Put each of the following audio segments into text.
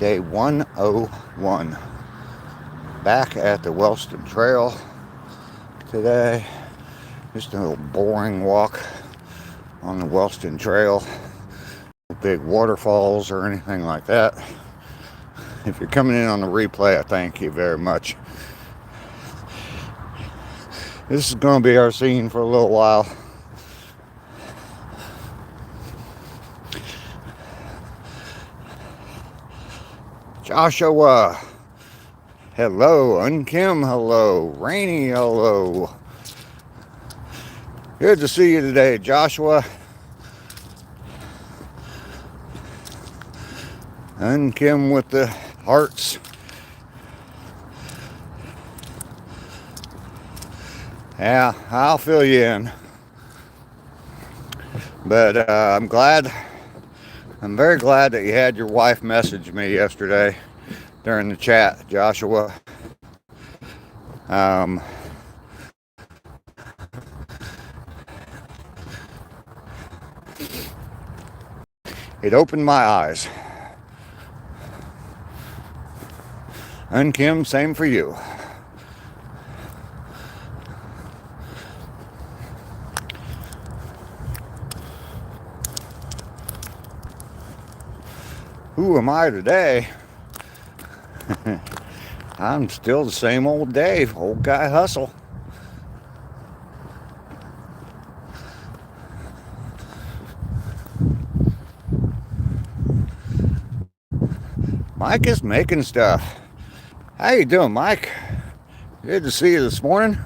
Day 101. Back at the Wellston Trail today. Just a little boring walk on the Wellston Trail. No big waterfalls or anything like that. If you're coming in on the replay, I thank you very much. This is going to be our scene for a little while. Joshua, hello. Unkim, hello. Rainy, hello. Good to see you today, Joshua. Unkim with the hearts. Yeah, I'll fill you in. But I'm very glad that you had your wife message me yesterday during the chat, Joshua. It opened my eyes. And Kim, same for you. Who am I today? I'm still the same old Dave, old guy hustle. Mike is making stuff. How you doing, Mike? Good to see you this morning.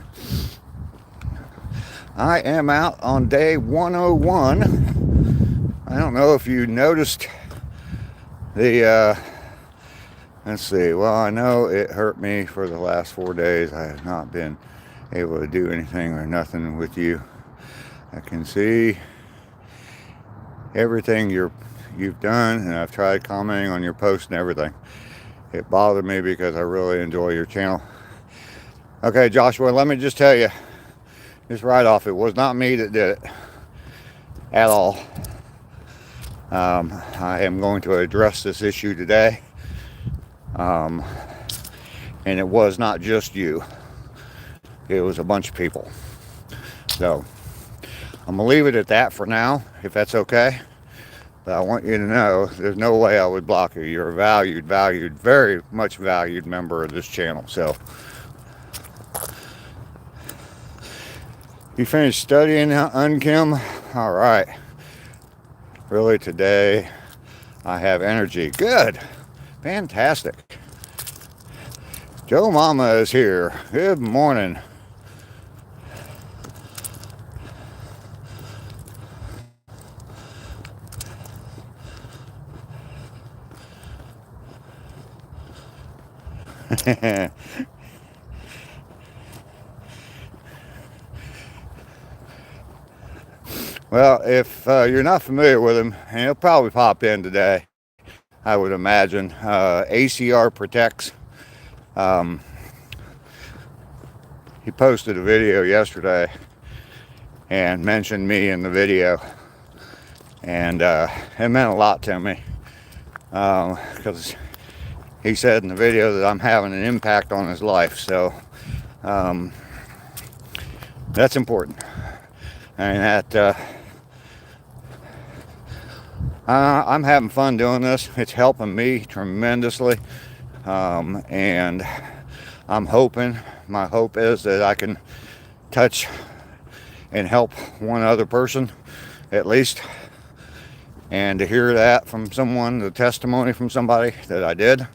I am out on day 101. I don't know if you noticed the, let's see, well, I know it hurt me for the last 4 days. I have not been able to do anything or nothing with you. I can see everything you've done, and I've tried commenting on your posts and everything. It bothered me because I really enjoy your channel. Okay, Joshua, let me just tell you, just right off, it was not me that did it at all. I am going to address this issue today. And it was not just you. It was a bunch of people. So, I'm going to leave it at that for now, if that's okay. But I want you to know, there's no way I would block you. You're a valued, very much valued member of this channel. So, you finished studying, Unkim? All right. Really, today, I have energy. Good. Fantastic. Joe Mama is here. Good morning. Well, if you're not familiar with him, and he'll probably pop in today, I would imagine. ACR Protects. He posted a video yesterday and mentioned me in the video, and it meant a lot to me because he said in the video that I'm having an impact on his life. So that's important, and that I'm having fun doing this. It's helping me tremendously, and I'm hoping, my hope is that I can touch and help one other person at least, and to hear that from someone, the testimony from somebody that I did,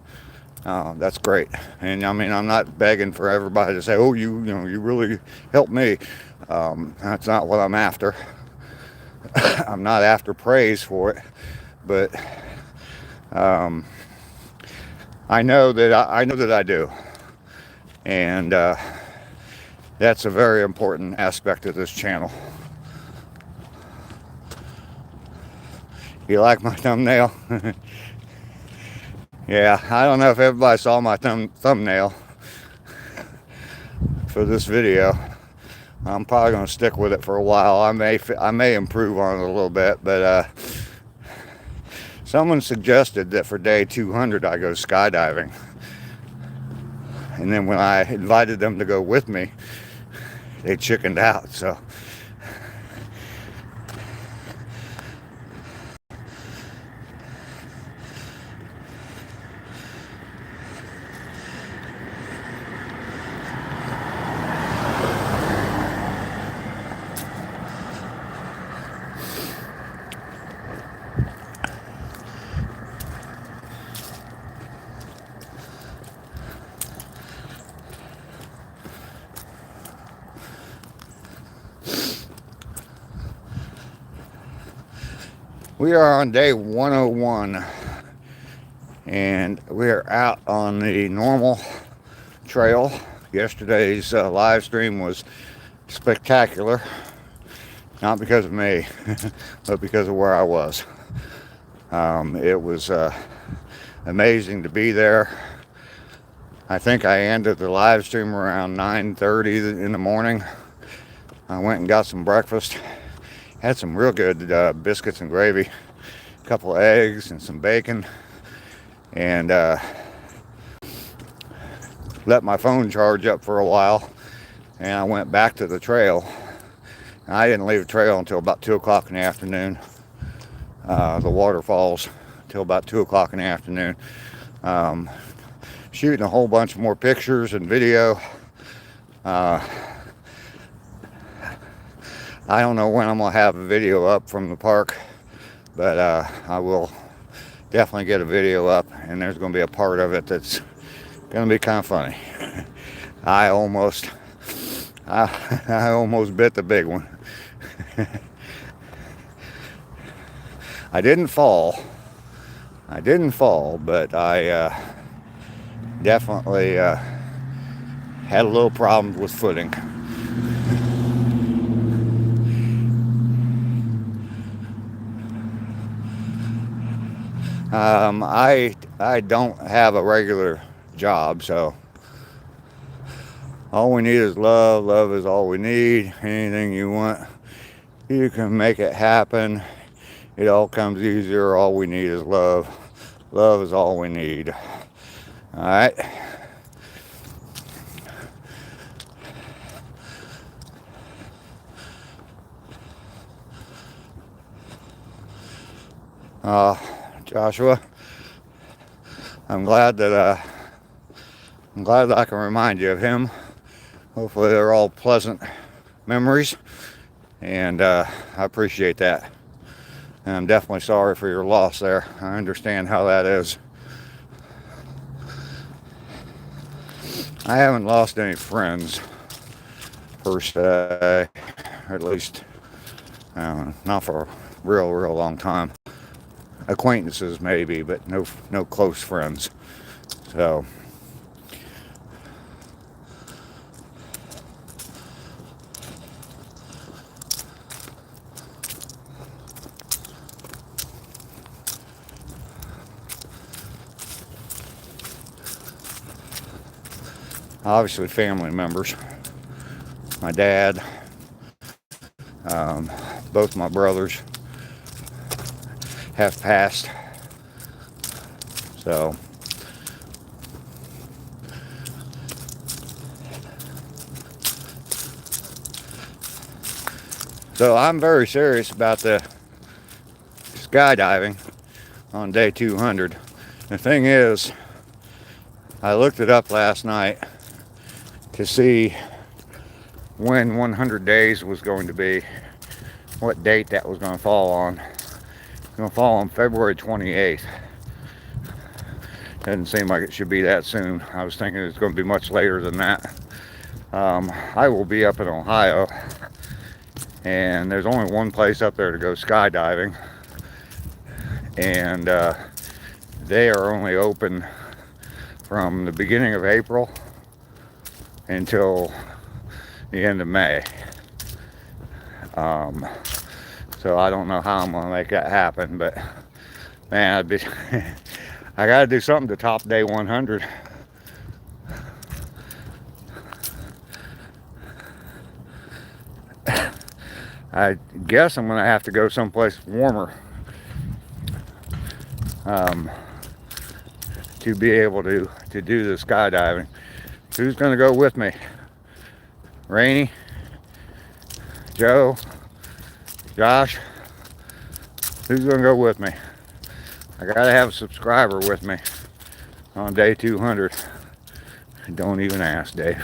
that's great. And I mean, I'm not begging for everybody to say, oh, you really helped me. That's not what I'm after. I'm not after praise for it, but I know that I do, and that's a very important aspect of this channel. You like my thumbnail? Yeah, I don't know if everybody saw my thumbnail for this video. I'm probably going to stick with it for a while. I may improve on it a little bit, but Someone suggested that for day 200 I go skydiving. And then when I invited them to go with me, they chickened out. So we are on day 101, and we are out on the normal trail. Yesterday's live stream was spectacular, not because of me, but because of where I was. It was amazing to be there. I think I ended the live stream around 9:30 in the morning. I went and got some breakfast. Had some real good biscuits and gravy, a couple of eggs and some bacon, and let my phone charge up for a while, and I went back to the trail. I didn't leave the trail until about 2 o'clock in the afternoon. The waterfalls till about 2 o'clock in the afternoon. Shooting a whole bunch more pictures and video. I don't know when I'm going to have a video up from the park, but I will definitely get a video up, and there's going to be a part of it that's going to be kind of funny. I almost bit the big one. I didn't fall, but I definitely had a little problem with footing. I don't have a regular job, so all we need is love. Love is all we need. Anything you want, you can make it happen. It all comes easier. All we need is love. Love is all we need. All right. Joshua, I'm glad that I can remind you of him. Hopefully they're all pleasant memories, and I appreciate that. And I'm definitely sorry for your loss there. I understand how that is. I haven't lost any friends per se, or at least not for a real long time. Acquaintances maybe, but no close friends. So obviously family members. My dad, both my brothers have passed. So I'm very serious about the skydiving on day 200. The thing is, I looked it up last night to see when 100 days was going to be, what date that was going to fall on. It's going to fall on February 28th. Doesn't seem like it should be that soon. I was thinking it's going to be much later than that. I will be up in Ohio, and there's only one place up there to go skydiving, and they are only open from the beginning of April until the end of May. So I don't know how I'm gonna make that happen, but man, I gotta do something to top day 100. I guess I'm gonna have to go someplace warmer. to be able to do the skydiving. Who's going to go with me? Rainey, Joe, Josh, who's going to go with me? I got to have a subscriber with me on day 200. Don't even ask, Dave.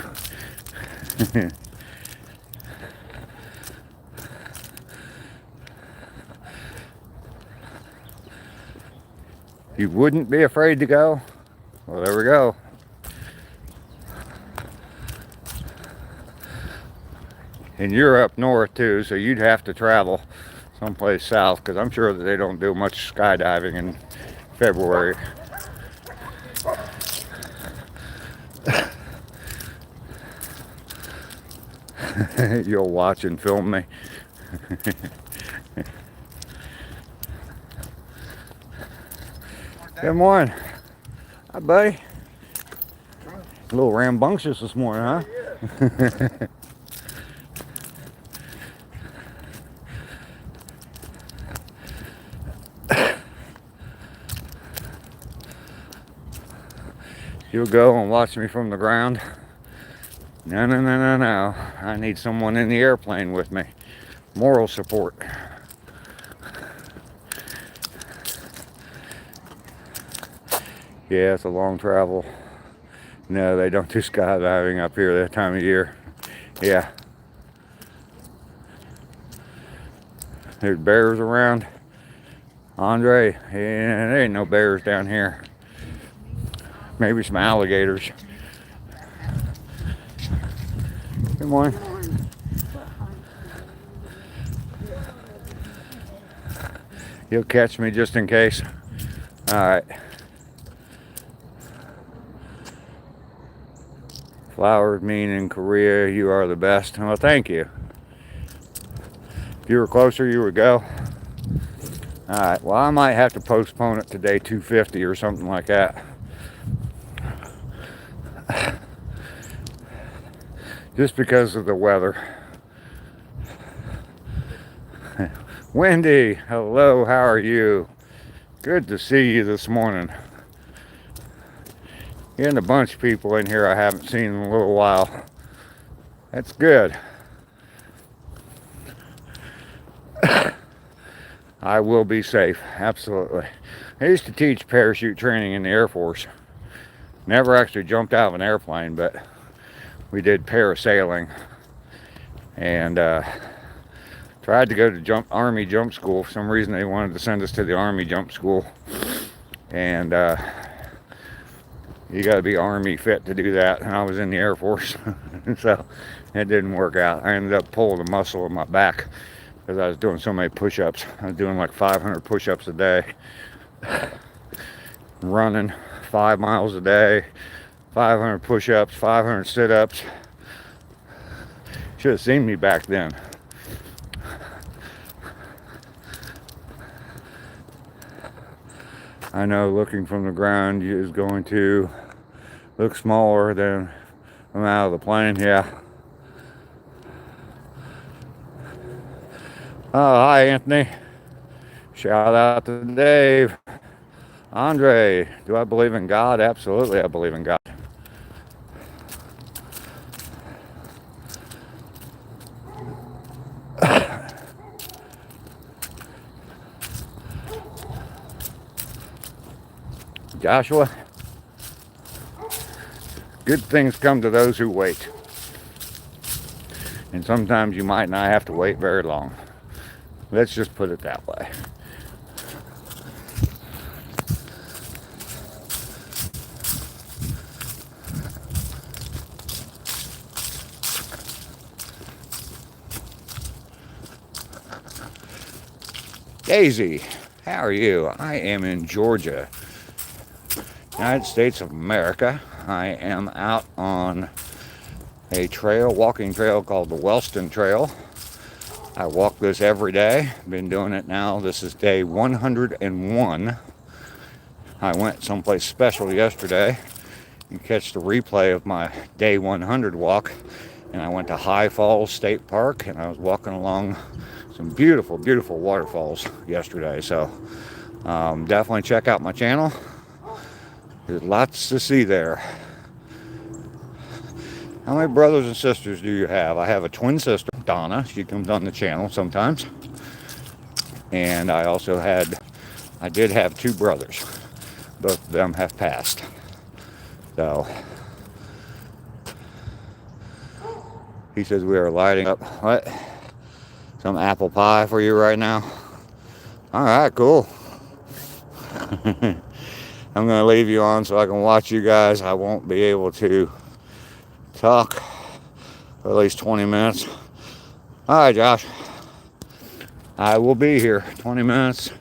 You wouldn't be afraid to go? Well, there we go. And you're up north too, so you'd have to travel someplace south, because I'm sure that they don't do much skydiving in February. You'll watch and film me. Good morning. Hi, buddy. A little rambunctious this morning, huh? You'll go and watch me from the ground? No, no, no, no, no. I need someone in the airplane with me. Moral support. Yeah, it's a long travel. No, they don't do skydiving up here that time of year. Yeah. There's bears around. Andre, yeah, there ain't no bears down here. Maybe some alligators. Good morning. You'll catch me just in case. All right. Flowers mean in Korea, you are the best. Well, thank you. If you were closer, you would go. All right. Well, I might have to postpone it to day 250 or something like that. Just because of the weather. Wendy, hello, how are you? Good to see you this morning. Getting a bunch of people in here I haven't seen in a little while. That's good. I will be safe, absolutely. I used to teach parachute training in the Air Force. Never actually jumped out of an airplane, but we did parasailing. And tried to go to Army jump school. For some reason they wanted to send us to the Army jump school. And you got to be Army fit to do that. And I was in the Air Force. So it didn't work out. I ended up pulling a muscle in my back because I was doing so many push-ups. I was doing like 500 push-ups a day. Running 5 miles a day. 500 push-ups, 500 sit-ups. Should have seen me back then. I know looking from the ground is going to look smaller than I'm out of the plane, yeah. Oh, hi, Anthony. Shout out to Dave. Andre, do I believe in God? Absolutely, I believe in God. Joshua, good things come to those who wait. And sometimes you might not have to wait very long. Let's just put it that way. Daisy, how are you? I am in Georgia, United States of America. I am out on a trail, walking trail called the Wellston Trail. I walk this every day. Been doing it now. This is day 101. I went someplace special yesterday. You can catch the replay of my day 100 walk. And I went to High Falls State Park, and I was walking along some beautiful, beautiful waterfalls yesterday. So Definitely check out my channel. There's lots to see there. How many brothers and sisters do you have? I have a twin sister, Donna. She comes on the channel sometimes. And I did have 2 brothers. Both of them have passed. So, he says we are lighting up, what? Some apple pie for you right now? Alright, cool. I'm going to leave you on so I can watch you guys. I won't be able to talk for at least 20 minutes. Alright, Josh. I will be here 20 minutes.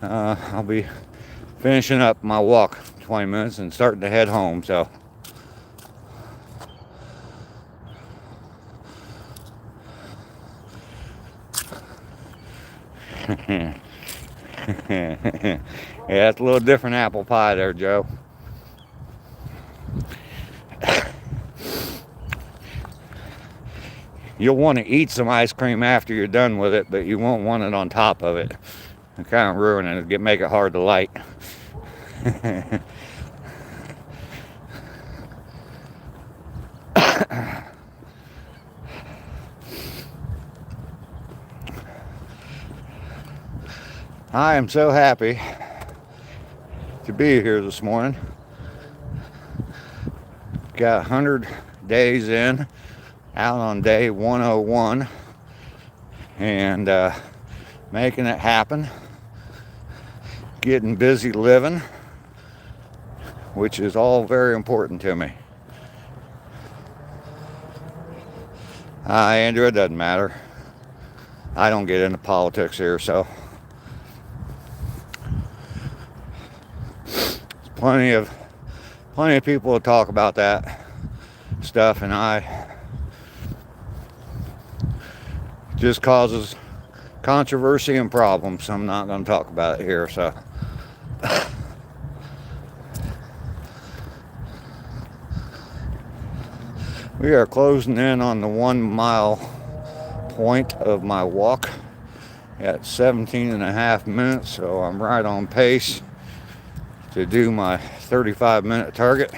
I'll be finishing up my walk 20 minutes and starting to head home, so. Yeah, it's a little different apple pie there, Joe. You'll want to eat some ice cream after you're done with it, but you won't want it on top of it. It kind of ruin it, make it hard to light. I am so happy to be here this morning. Got 100 days in, out on day 101, and making it happen. Getting busy living, which is all very important to me. Andrew, it doesn't matter. I don't get into politics here, so. Plenty of people to talk about that stuff, and I just causes controversy and problems. I'm not going to talk about it here, so. We are closing in on the 1 mile point of my walk at 17.5 minutes, so I'm right on pace to do my 35-minute target.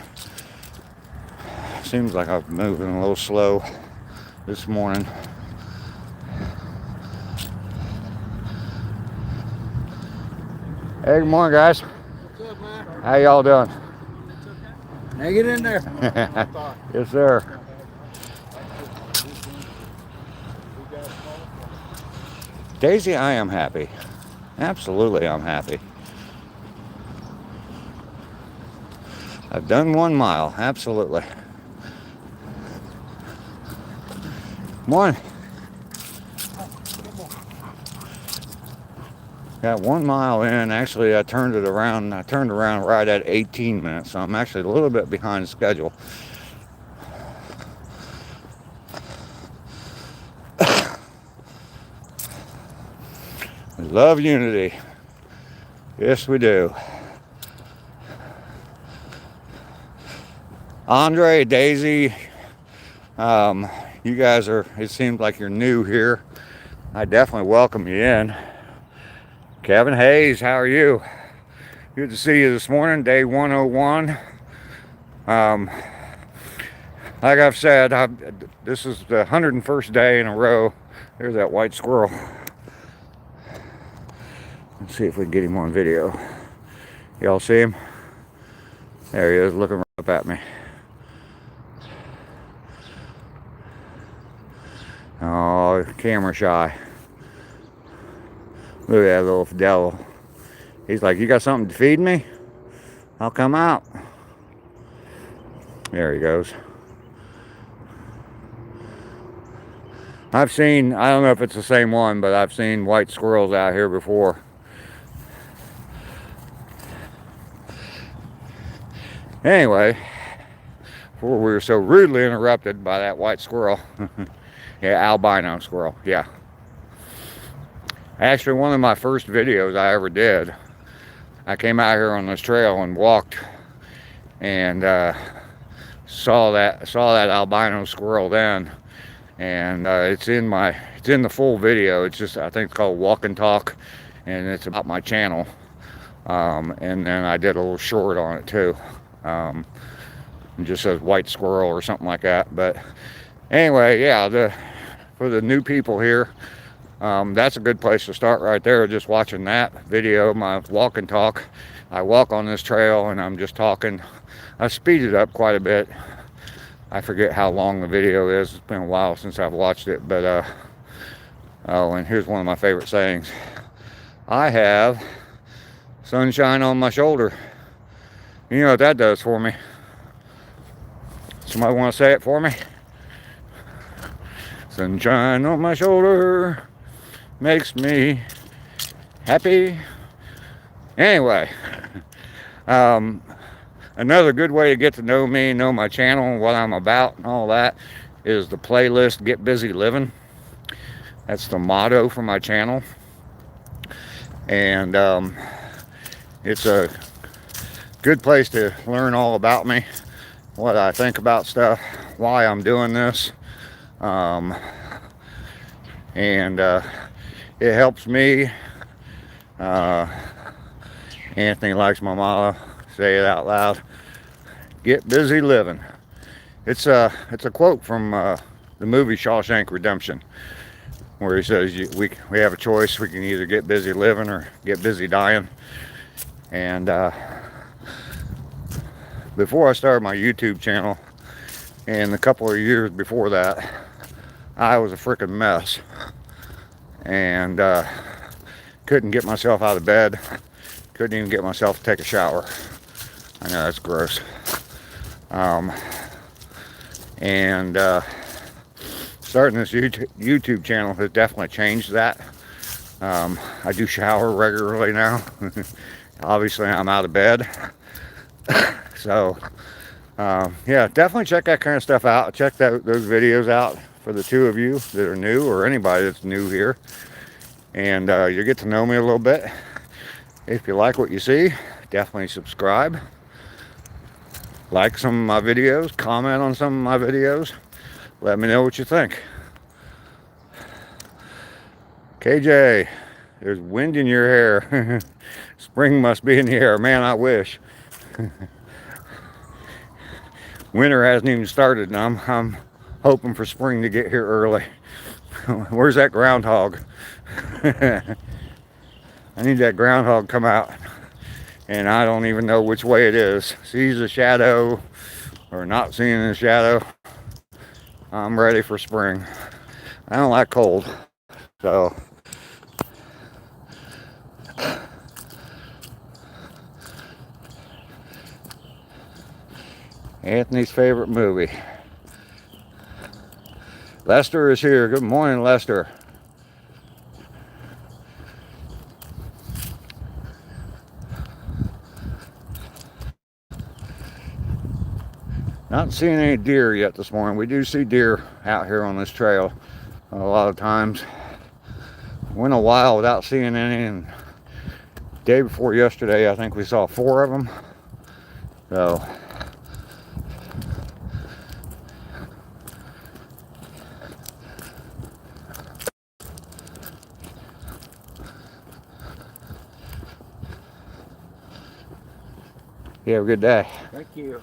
Seems like I'm moving a little slow this morning. Hey, good morning, guys. What's up, man? How y'all doing? Hang it in there. Yes, sir. Daisy, I am happy. Absolutely, I'm happy. I've done 1 mile, absolutely. Morning. Got 1 mile in. Actually, I turned around right at 18 minutes, so I'm actually a little bit behind schedule. We love unity. Yes, we do. Andre, Daisy, you guys it seems like you're new here. I definitely welcome you in. Kevin Hayes, how are you? Good to see you this morning, day 101. Like I've said, this is the 101st day in a row. There's that white squirrel. Let's see if we can get him on video. Y'all see him? There he is, looking right up at me. Oh, camera shy. Look at that little devil. He's like, you got something to feed me? I'll come out. There he goes. I've seen, I don't know if it's the same one, but I've seen white squirrels out here before. Anyway, before we were so rudely interrupted by that white squirrel. Yeah, albino squirrel, yeah. Actually, one of my first videos I ever did, I came out here on this trail and walked and saw that albino squirrel then, and it's in the full video. It's just, I think it's called Walk and Talk, and it's about my channel. And then I did a little short on it too. It just says white squirrel or something like that. But anyway, yeah, for the new people here, that's a good place to start right there, just watching that video, my walk and talk. I walk on this trail and I'm just talking. I speed it up quite a bit. I forget how long the video is. It's been a while since I've watched it, but oh, and here's one of my favorite sayings. I have sunshine on my shoulder. You know what that does for me? Somebody want to say it for me? Sunshine on my shoulder makes me happy. Anyway, another good way to get to know me, know my channel, what I'm about, and all that is the playlist Get Busy Living. That's the motto for my channel. And it's a good place to learn all about me, what I think about stuff, why I'm doing this. And it helps me. Anthony likes my motto. Say it out loud. Get busy living. It's a quote from the movie Shawshank Redemption, where he says we have a choice. We can either get busy living or get busy dying. And before I started my YouTube channel, and a couple of years before that, I was a freaking mess. And couldn't get myself out of bed. Couldn't even get myself to take a shower. I know that's gross. And starting this YouTube channel has definitely changed that. I do shower regularly now. Obviously, I'm out of bed. So, yeah, definitely check that kind of stuff out. Check those videos out for the two of you that are new, or anybody that's new here. And you'll get to know me a little bit. If you like what you see, definitely subscribe. Like some of my videos, comment on some of my videos. Let me know what you think. KJ, there's wind in your hair. Spring must be in the air. Man, I wish. Winter hasn't even started, and I'm hoping for spring to get here early. Where's that groundhog? I need that groundhog to come out, and I don't even know which way it is. Sees a shadow or not seeing a shadow. I'm ready for spring. I don't like cold, so Anthony's favorite movie. Lester is here. Good morning, Lester. Not seeing any deer yet this morning. We do see deer out here on this trail a lot of times. Went a while without seeing any, and day before yesterday I think we saw 4 of them. So you have a good day. Thank you.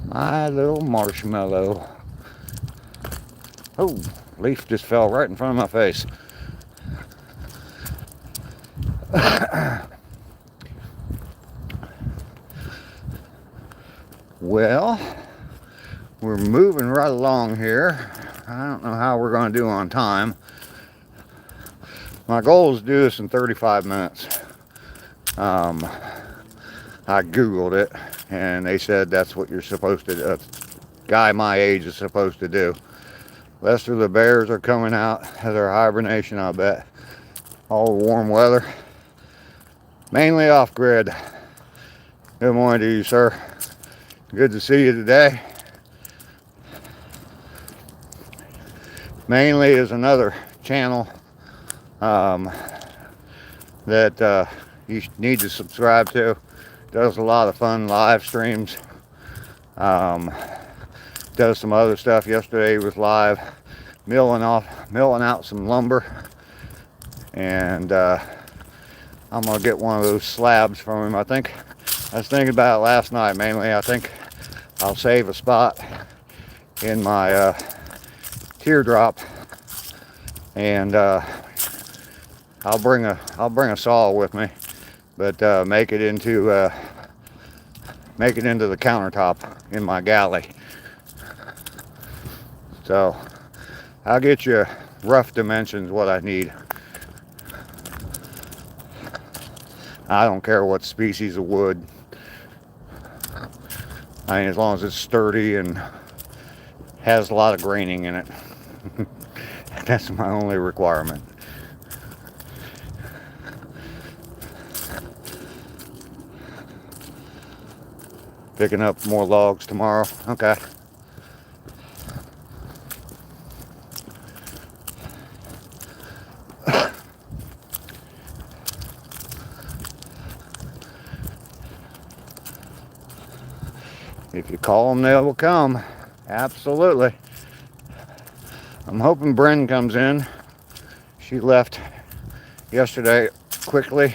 My little marshmallow. Oh, leaf just fell right in front of my face. Well, we're moving right along here. I don't know how we're going to do on time. My goal is to do this in 35 minutes. I Googled it, and they said that's what you're supposed to do. A guy my age is supposed to do. Lester the bears are coming out of their hibernation, I bet. All the warm weather. Mainly off grid. Good morning to you, sir. Good to see you today. Mainly is another channel that you need to subscribe to. Does a lot of fun live streams. Does some other stuff. Yesterday he was live milling out some lumber, and I'm gonna get one of those slabs from him. I was thinking about it last night. Mainly, I think I'll save a spot in my teardrop, and I'll bring a saw with me, but make it into the countertop in my galley. So I'll get you rough dimensions what I need. I don't care what species of wood. I mean, as long as it's sturdy and has a lot of graining in it. That's my only requirement. Picking up more logs tomorrow. Okay. If you call them, they will come. Absolutely. I'm hoping Bryn comes in. She left yesterday quickly.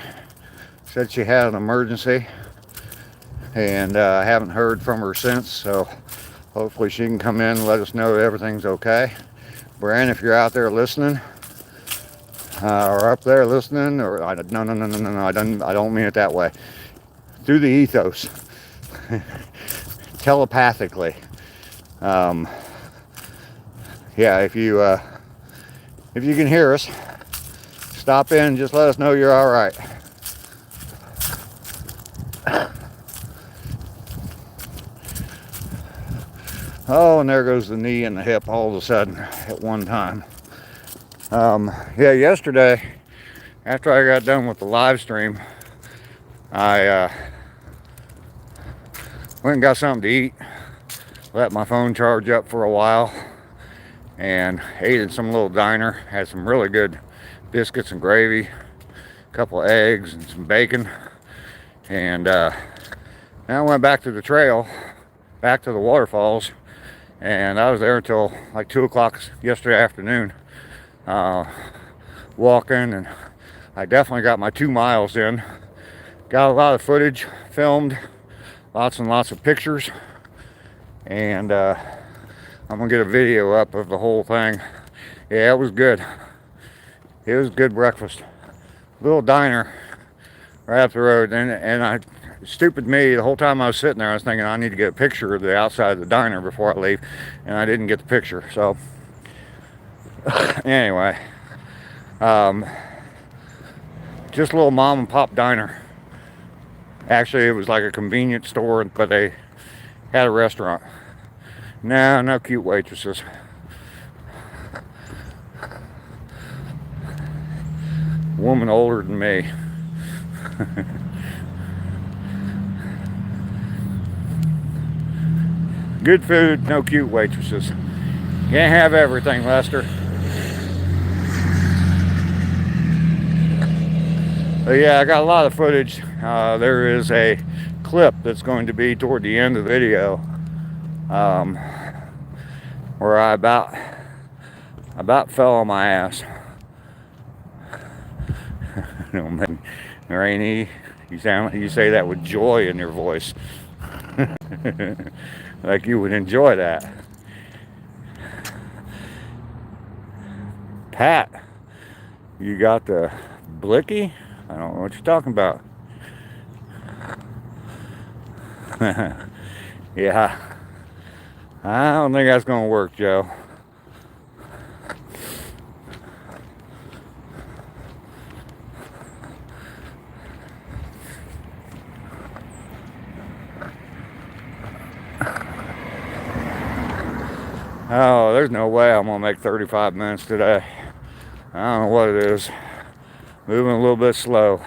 Said she had an emergency, and I haven't heard from her since, so hopefully she can come in and let us know that everything's okay. Bryn, if you're out there listening, or up there listening, or no, I don't mean it that way. Through the ethos. Telepathically. Yeah, if you can hear us, stop in and just let us know you're all right. Oh, and there goes the knee and the hip all of a sudden at one time. Yeah, yesterday, after I got done with the live stream, I went and got something to eat, let my phone charge up for a while, and ate in some little diner. Had some really good biscuits and gravy, a couple of eggs and some bacon, and then I went back to the trail, back to the waterfalls, and I was there until like 2 o'clock yesterday afternoon, walking, and I definitely got my 2 miles in. Got a lot of footage filmed, lots and lots of pictures, and I'm gonna get a video up of the whole thing. Yeah, it was good. It was good breakfast. Little diner right up the road, and I, stupid me, the whole time I was sitting there I was thinking I need to get a picture of the outside of the diner before I leave, and I didn't get the picture. So anyway, just a little mom and pop diner. Actually, it was like a convenience store, but they had a restaurant. No cute waitresses. Woman older than me. Good food, no cute waitresses. Can't have everything, Lester. But yeah, I got a lot of footage. There is a clip that's going to be toward the end of the video, where I about fell on my ass. Rainy, you say that with joy in your voice. Like you would enjoy that. Pat, you got the blicky? I don't know what you're talking about. Yeah, I don't think that's gonna work, Joe. Oh, there's no way I'm gonna make 35 minutes today. I don't know what it is. Moving a little bit slow.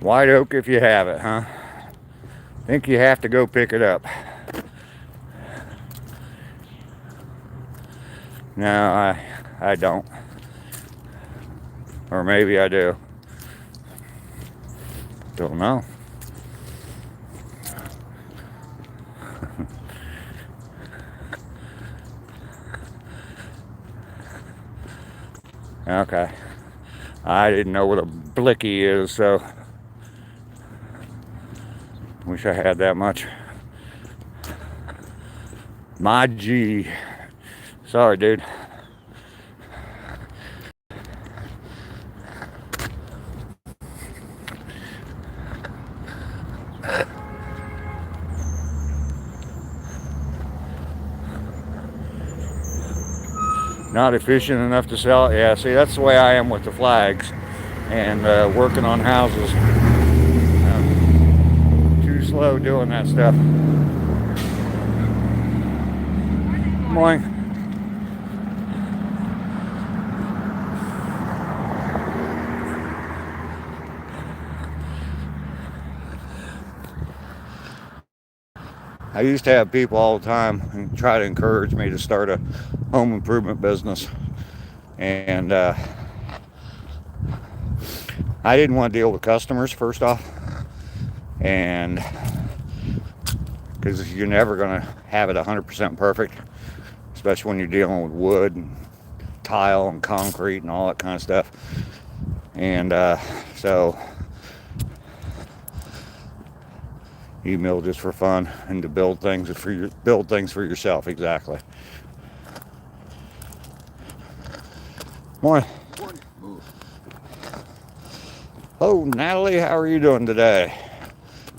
White oak if you have it, huh? Think you have to go pick it up. No, I don't. Or maybe I do. Don't know. Okay. I didn't know what a blicky is, so wish I had that much. My G. Sorry, dude. Not efficient enough to sell it. Yeah, see, that's the way I am with the flags and working on houses. Too slow doing that stuff. Morning. I used to have people all the time try to encourage me to start a home improvement business, and I didn't want to deal with customers first off, and because you're never going to have it 100% perfect, especially when you're dealing with wood and tile and concrete and all that kind of stuff. And so you mill just for fun and to build things for yourself. Exactly. Morning. Oh, Natalie, how are you doing today?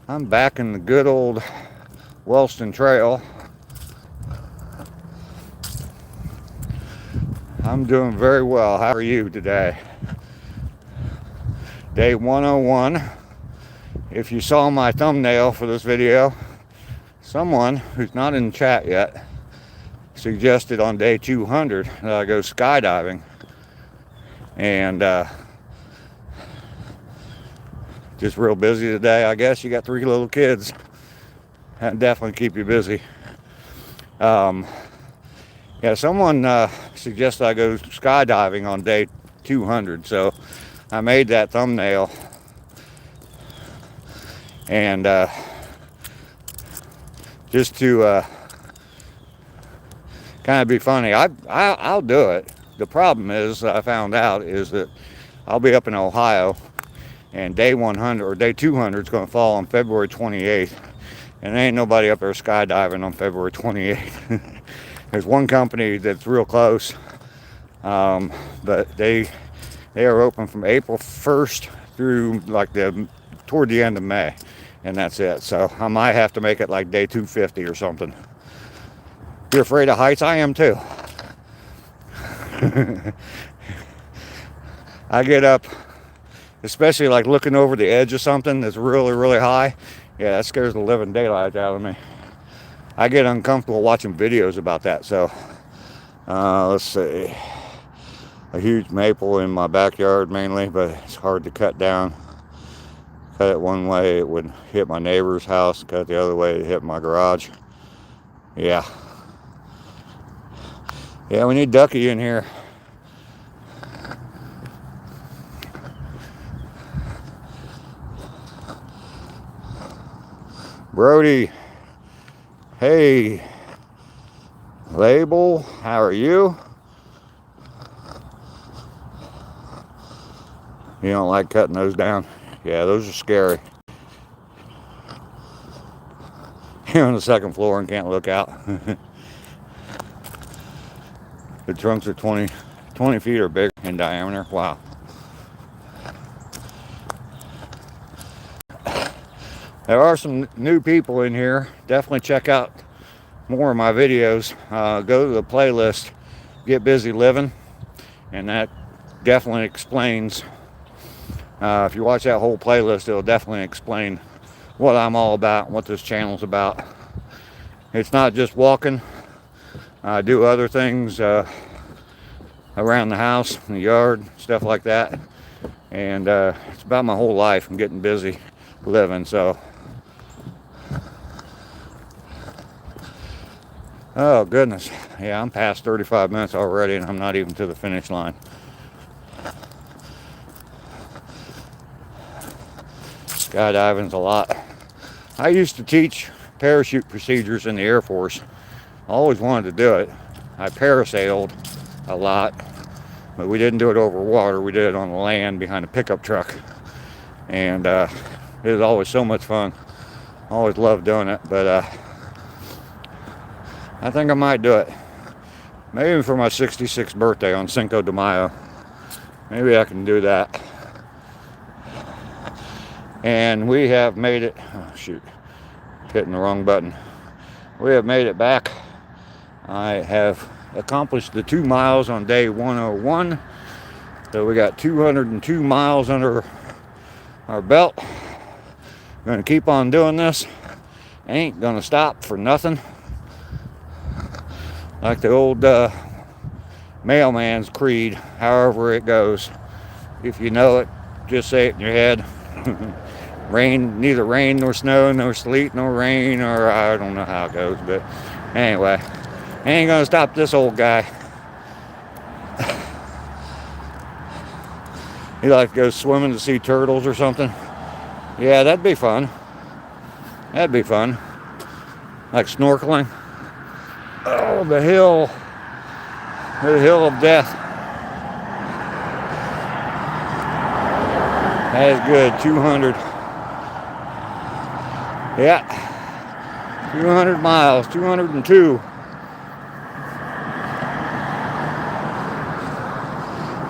I'm back in the good old Wellston Trail. I'm doing very well. How are you today? Day 101. If you saw my thumbnail for this video, someone who's not in the chat yet suggested on day 200 that I go skydiving, and just real busy today. I guess you got 3 little kids. That definitely keep you busy. Yeah, someone suggested I go skydiving on day 200, so I made that thumbnail. And just to kind of be funny, I'll do it. The problem is, I found out, is that I'll be up in Ohio, and day 100 or day 200 is going to fall on February 28th, and there ain't nobody up there skydiving on February 28th. There's one company that's real close, but they are open from April 1st through like toward the end of May, and that's it. So I might have to make it like day 250 or something. You're afraid of heights? I am too. I get up, especially like looking over the edge of something that's really, really high. Yeah, that scares the living daylight out of me. I get uncomfortable watching videos about that. So let's see, a huge maple in my backyard mainly, but it's hard to cut down. Cut it one way, it would hit my neighbor's house. Cut it the other way, it hit my garage. Yeah, we need Ducky in here. Brody, hey, Label, how are you? You don't like cutting those down? Yeah, those are scary. You're on the second floor and can't look out. The trunks are 20 feet or bigger in diameter. Wow. There are some new people in here. Definitely check out more of my videos. Go to the playlist, Get Busy Living, and that definitely explains If you watch that whole playlist, it'll definitely explain what I'm all about, what this channel's about. It's not just walking. I do other things around the house, in the yard, stuff like that. And it's about my whole life. I'm getting busy living, so. Oh, goodness. Yeah, I'm past 35 minutes already, and I'm not even to the finish line. Skydiving's a lot. I used to teach parachute procedures in the Air Force. I always wanted to do it. I parasailed a lot, but we didn't do it over water. We did it on the land behind a pickup truck. And it was always so much fun. I always loved doing it, but I think I might do it. Maybe for my 66th birthday on Cinco de Mayo. Maybe I can do that. And we have made it. Oh, shoot. Hitting the wrong button. We have made it back. I have accomplished the 2 miles on day 101. So we got 202 miles under our belt. Going to keep on doing this. Ain't going to stop for nothing. Like the old mailman's creed, however it goes. If you know it, just say it in your head. Rain, neither rain nor snow, nor sleet nor rain, or I don't know how it goes, but anyway, ain't gonna stop this old guy. He like to go swimming to see turtles or something. Yeah, that'd be fun. That'd be fun. Like snorkeling. Oh, the hill of death. That is good. 200. Yeah. 200 miles. 202.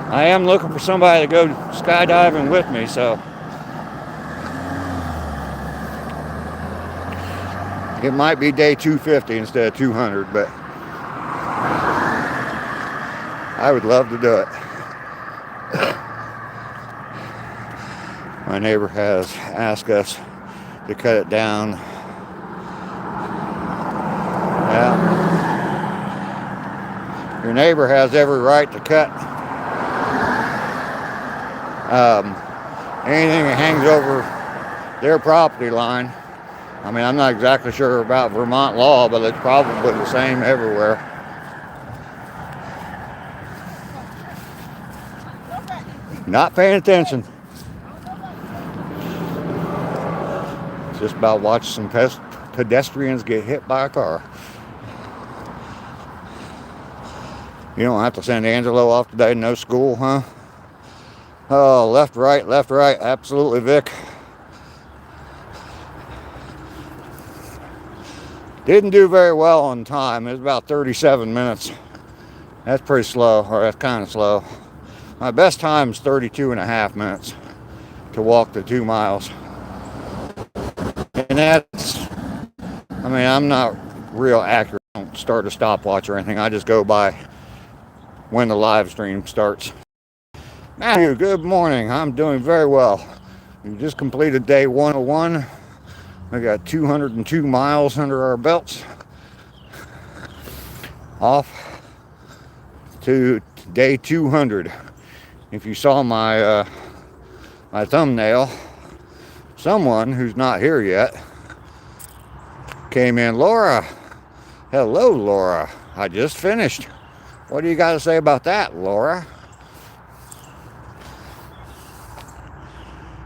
I am looking for somebody to go skydiving with me, so. It might be day 250 instead of 200, but I would love to do it. My neighbor has asked us to cut it down. Yeah. Your neighbor has every right to cut anything that hangs over their property line. I mean, I'm not exactly sure about Vermont law, but it's probably the same everywhere. Not paying attention. Just about watching some pedestrians get hit by a car. You don't have to send Angelo off today, no school, huh? Oh, left, right, absolutely, Vic. Didn't do very well on time. It was about 37 minutes. That's pretty slow, or that's kind of slow. My best time is 32 and a half minutes to walk the 2 miles. And that's, I mean, I'm not real accurate. I don't start a stopwatch or anything. I just go by when the live stream starts. Matthew, good morning. I'm doing very well. We just completed day 101. We got 202 miles under our belts. Off to day 200. If you saw my my thumbnail, someone who's not here yet came in. Laura, hello, Laura. I just finished. What do you got to say about that, Laura?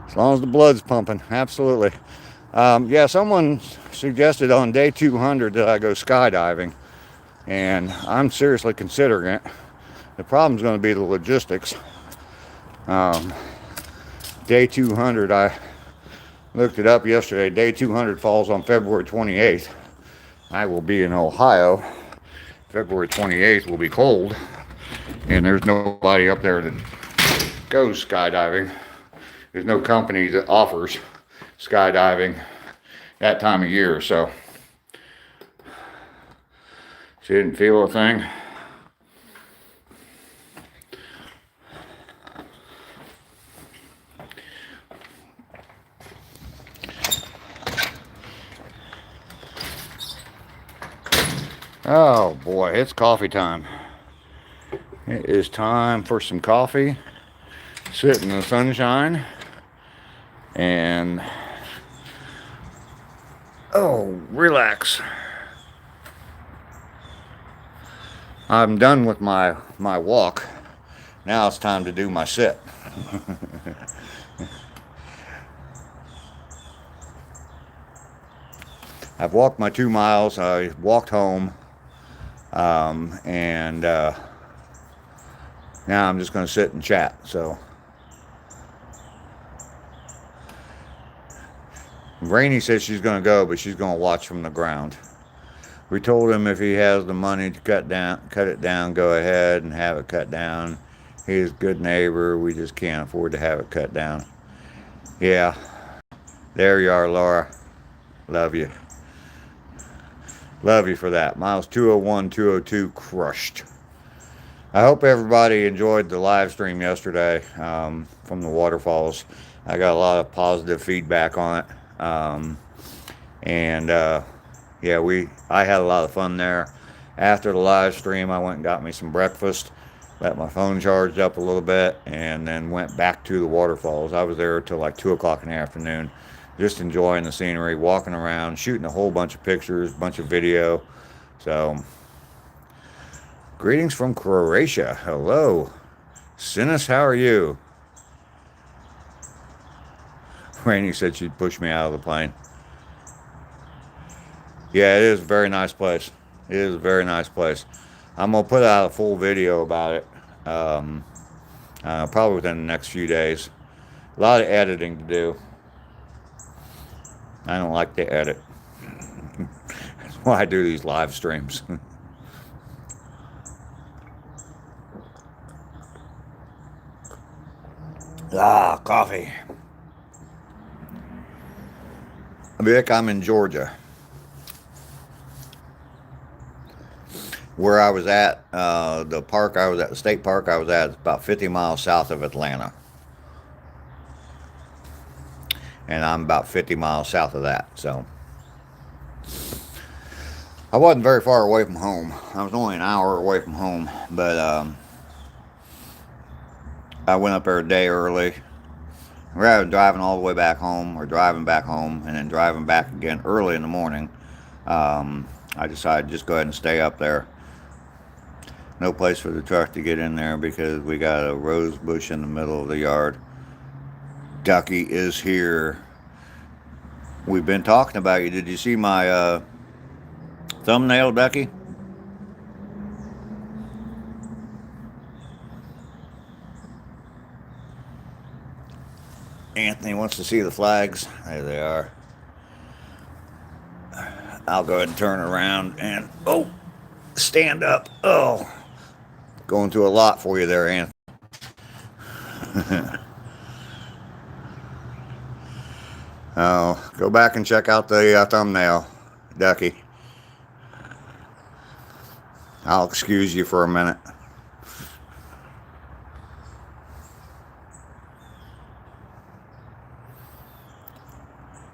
As long as the blood's pumping, absolutely. Yeah, someone suggested on day 200 that I go skydiving, and I'm seriously considering it. The problem's going to be the logistics. Day 200, I looked it up yesterday. Day 200 falls on February 28th. I will be in Ohio. February 28th will be cold, and there's nobody up there that goes skydiving. There's no company that offers skydiving that time of year, so she didn't feel a thing. Oh boy, it's coffee time. It is time for some coffee. Sit in the sunshine. And relax. I'm done with my walk. Now it's time to do my sit. I've walked my 2 miles. I walked home. And now I'm just going to sit and chat. So Rainey says she's going to go, but she's going to watch from the ground. We told him if he has the money to cut it down, go ahead and have it cut down. He's a good neighbor. We just can't afford to have it cut down. Yeah, there you are, Laura. Love you. Love you for that. Miles 201, 202 crushed. I hope everybody enjoyed the live stream yesterday from the waterfalls. I got a lot of positive feedback on it. Yeah, I had a lot of fun there. After the live stream, I went and got me some breakfast, let my phone charged up a little bit, and then went back to the waterfalls. I was there till like 2 o'clock in the afternoon, just enjoying the scenery, walking around, shooting a whole bunch of pictures, bunch of video. So, greetings from Croatia. Hello. Sinis, how are you? Rainey said she'd push me out of the plane. Yeah, it is a very nice place. It is a very nice place. I'm going to put out a full video about it probably within the next few days. A lot of editing to do. I don't like to edit. That's why I do these live streams. Coffee. Vic, I'm in Georgia. Where I was at, the park I was at, the state park I was at, is about 50 miles south of Atlanta. And I'm about 50 miles south of that, so. I wasn't very far away from home. I was only an hour away from home, but I went up there a day early. Rather than driving all the way back home, or driving back home, and then driving back again early in the morning, I decided to just go ahead and stay up there. No place for the truck to get in there because we got a rose bush in the middle of the yard. Ducky is here. We've been talking about you. Did you see my thumbnail, Ducky? Anthony wants to see the flags. There they are. I'll go ahead and turn around and stand up. Going through a lot for you there, Anthony. Go back and check out the thumbnail, Ducky. I'll excuse you for a minute.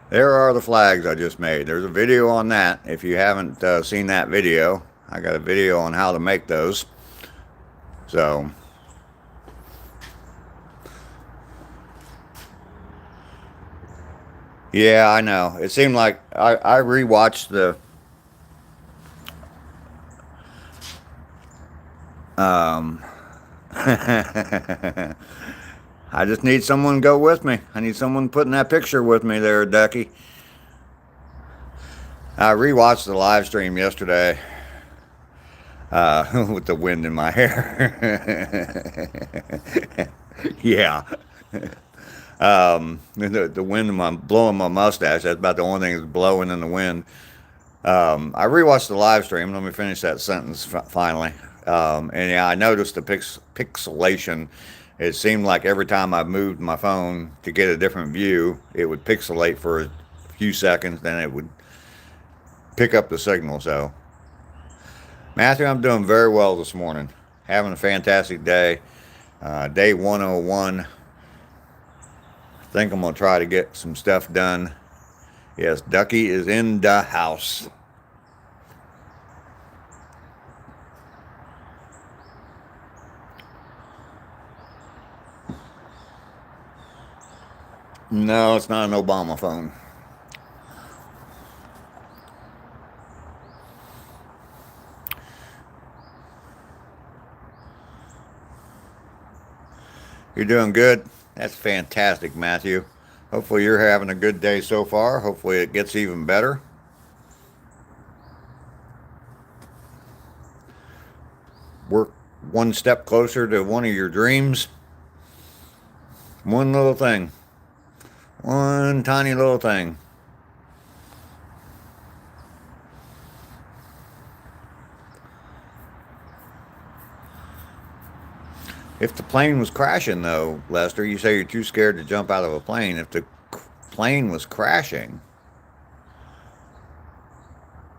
There are the flags I just made. There's a video on that. If you haven't seen that video, I got a video on how to make those. So, yeah, I know. It seemed like I rewatched the I just need someone to go with me. I need someone putting that picture with me there, Ducky. I rewatched the live stream yesterday with the wind in my hair. Yeah. The wind blowing my mustache. That's about the only thing that's blowing in the wind. I rewatched the live stream. Let me finish that sentence finally. And yeah, I noticed the pixelation. It seemed like every time I moved my phone to get a different view, it would pixelate for a few seconds, then it would pick up the signal. So, Matthew, I'm doing very well this morning. Having a fantastic day. Day 101. I think I'm going to try to get some stuff done. Yes, Ducky is in the house. No, it's not an Obama phone. You're doing good. That's fantastic, Matthew. Hopefully you're having a good day so far. Hopefully it gets even better. Work one step closer to one of your dreams. One little thing. One tiny little thing. If the plane was crashing, though, Lester, you say you're too scared to jump out of a plane. If the plane was crashing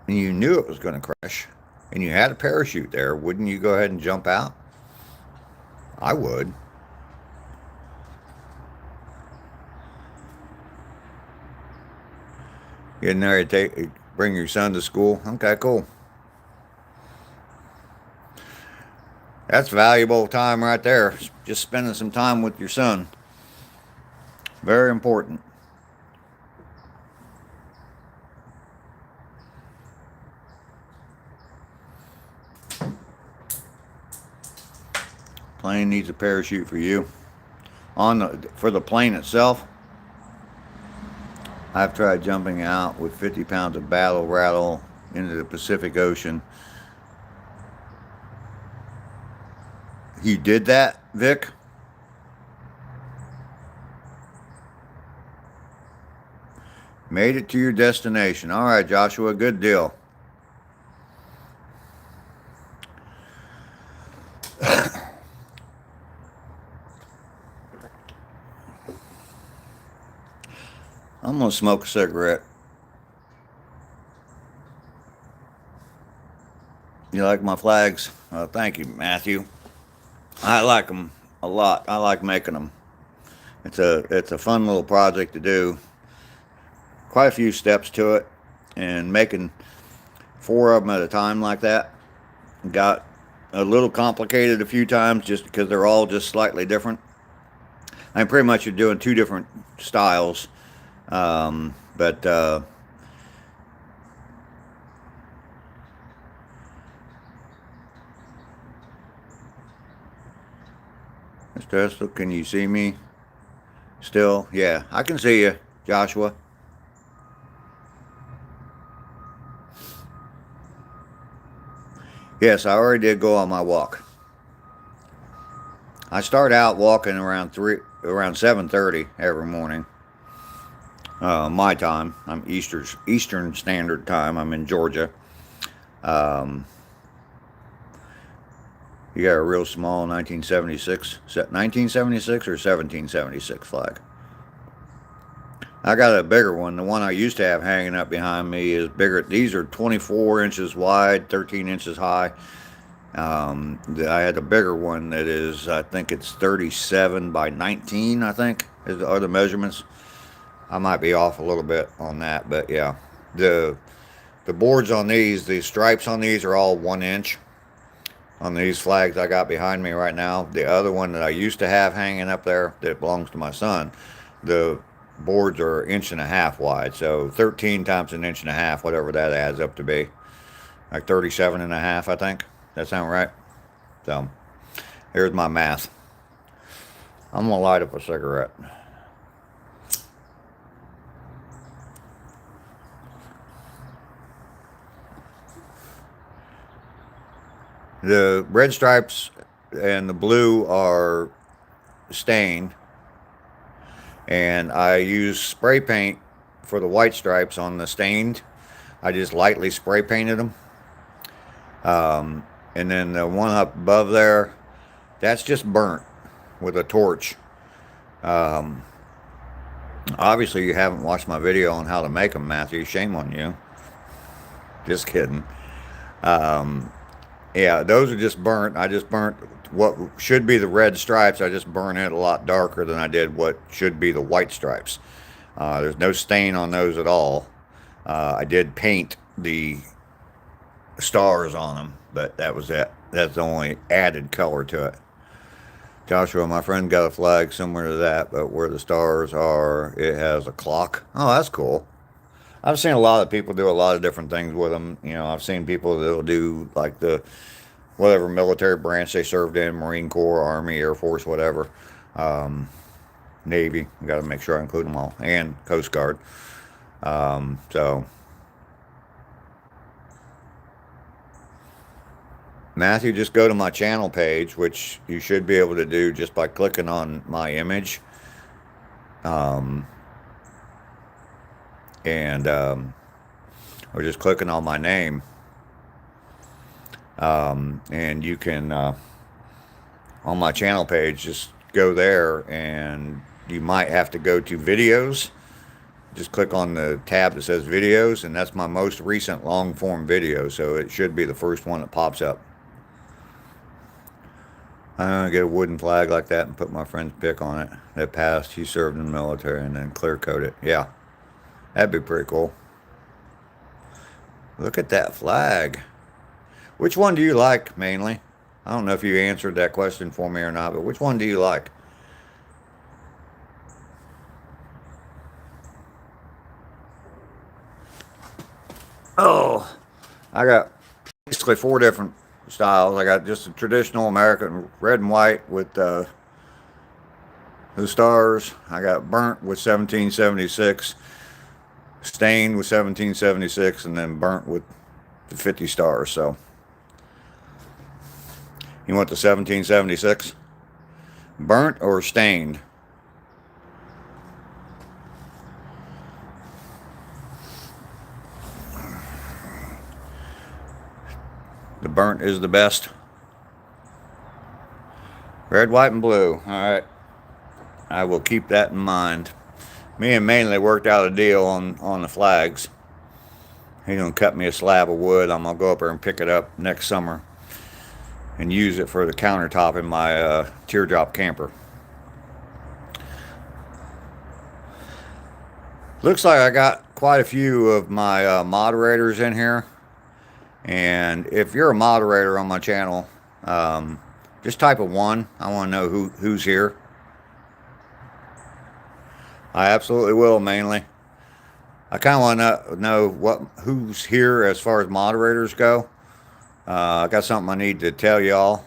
and you knew it was going to crash and you had a parachute there, wouldn't you go ahead and jump out? I would. Getting there to bring your son to school. Okay, cool. That's valuable time right there. Just spending some time with your son. Very important. Plane needs a parachute for you. For the plane itself, I've tried jumping out with 50 pounds of battle rattle into the Pacific Ocean. You did that, Vic? Made it to your destination. All right, Joshua, good deal. I'm going to smoke a cigarette. You like my flags? Thank you, Matthew. I like them a lot. I like making them. It's a fun little project to do. Quite a few steps to it, and making 4 of them at a time like that got a little complicated a few times just because they're all just slightly different. I'm pretty much you're doing 2 different styles, but Mr. Tesla, can you see me still? Yeah, I can see you, Joshua. Yes, I already did go on my walk. I start out walking around 7:30 every morning. My time. I'm Eastern Standard Time. I'm in Georgia. You got a real small 1976 or 1776 flag. I got a bigger one. The one I used to have hanging up behind me is bigger. These are 24 inches wide, 13 inches high. I had a bigger one that is, I think it's 37 by 19, I think, are the measurements. I might be off a little bit on that, but yeah. The boards on these, the stripes on these are all 1 inch. On these flags I got behind me right now. The other one that I used to have hanging up there that belongs to my son, the boards are 1.5 inches wide. So 13 times 1.5 inches, whatever that adds up to be. Like 37.5, I think. That sound right? So, here's my math. I'm going to light up a cigarette. The red stripes and the blue are stained, and I use spray paint for the white stripes on the stained. I just lightly spray painted them. And then the one up above there, that's just burnt with a torch. Obviously you haven't watched my video on how to make them, Matthew. Shame on you. Just kidding. Yeah, those are just burnt. I just burnt what should be the red stripes. I just burned it a lot darker than I did what should be the white stripes. There's no stain on those at all. I did paint the stars on them, but that was it. That's the only added color to it. Joshua, my friend got a flag similar to that, but where the stars are, it has a clock. Oh, that's cool. I've seen a lot of people do a lot of different things with them. You know, I've seen people that'll do like the whatever military branch they served in, Marine Corps, Army, Air Force, whatever, um, Navy. Got to make sure I include them all, and Coast Guard. So, Matthew, just go to my channel page, which you should be able to do just by clicking on my image. Um, and or just clicking on my name, and you can on my channel page just go there, and you might have to go to videos. Just click on the tab that says videos, and that's my most recent long form video, so it should be the first one that pops up. I'm gonna get a wooden flag like that and put my friend's pic on it that passed. He served in the military, and then clear coat it. Yeah, that'd be pretty cool. Look at that flag. Which one do you like mainly? I don't know if you answered that question for me or not, but which one do you like? Oh, I got basically 4 different styles. I got just a traditional American red and white with the stars. I got burnt with 1776, stained with 1776, and then burnt with the 50 stars. So you want the 1776? Burnt or stained? The burnt is the best. Red, white, and blue. All right. I will keep that in mind. Me and Mainly worked out a deal on the flags. He's going to cut me a slab of wood. I'm going to go up there and pick it up next summer and use it for the countertop in my teardrop camper. Looks like I got quite a few of my moderators in here. And if you're a moderator on my channel, just type a 1. I want to know who's here. I absolutely will, Mainly. I kind of want to know who's here as far as moderators go. I got something I need to tell y'all.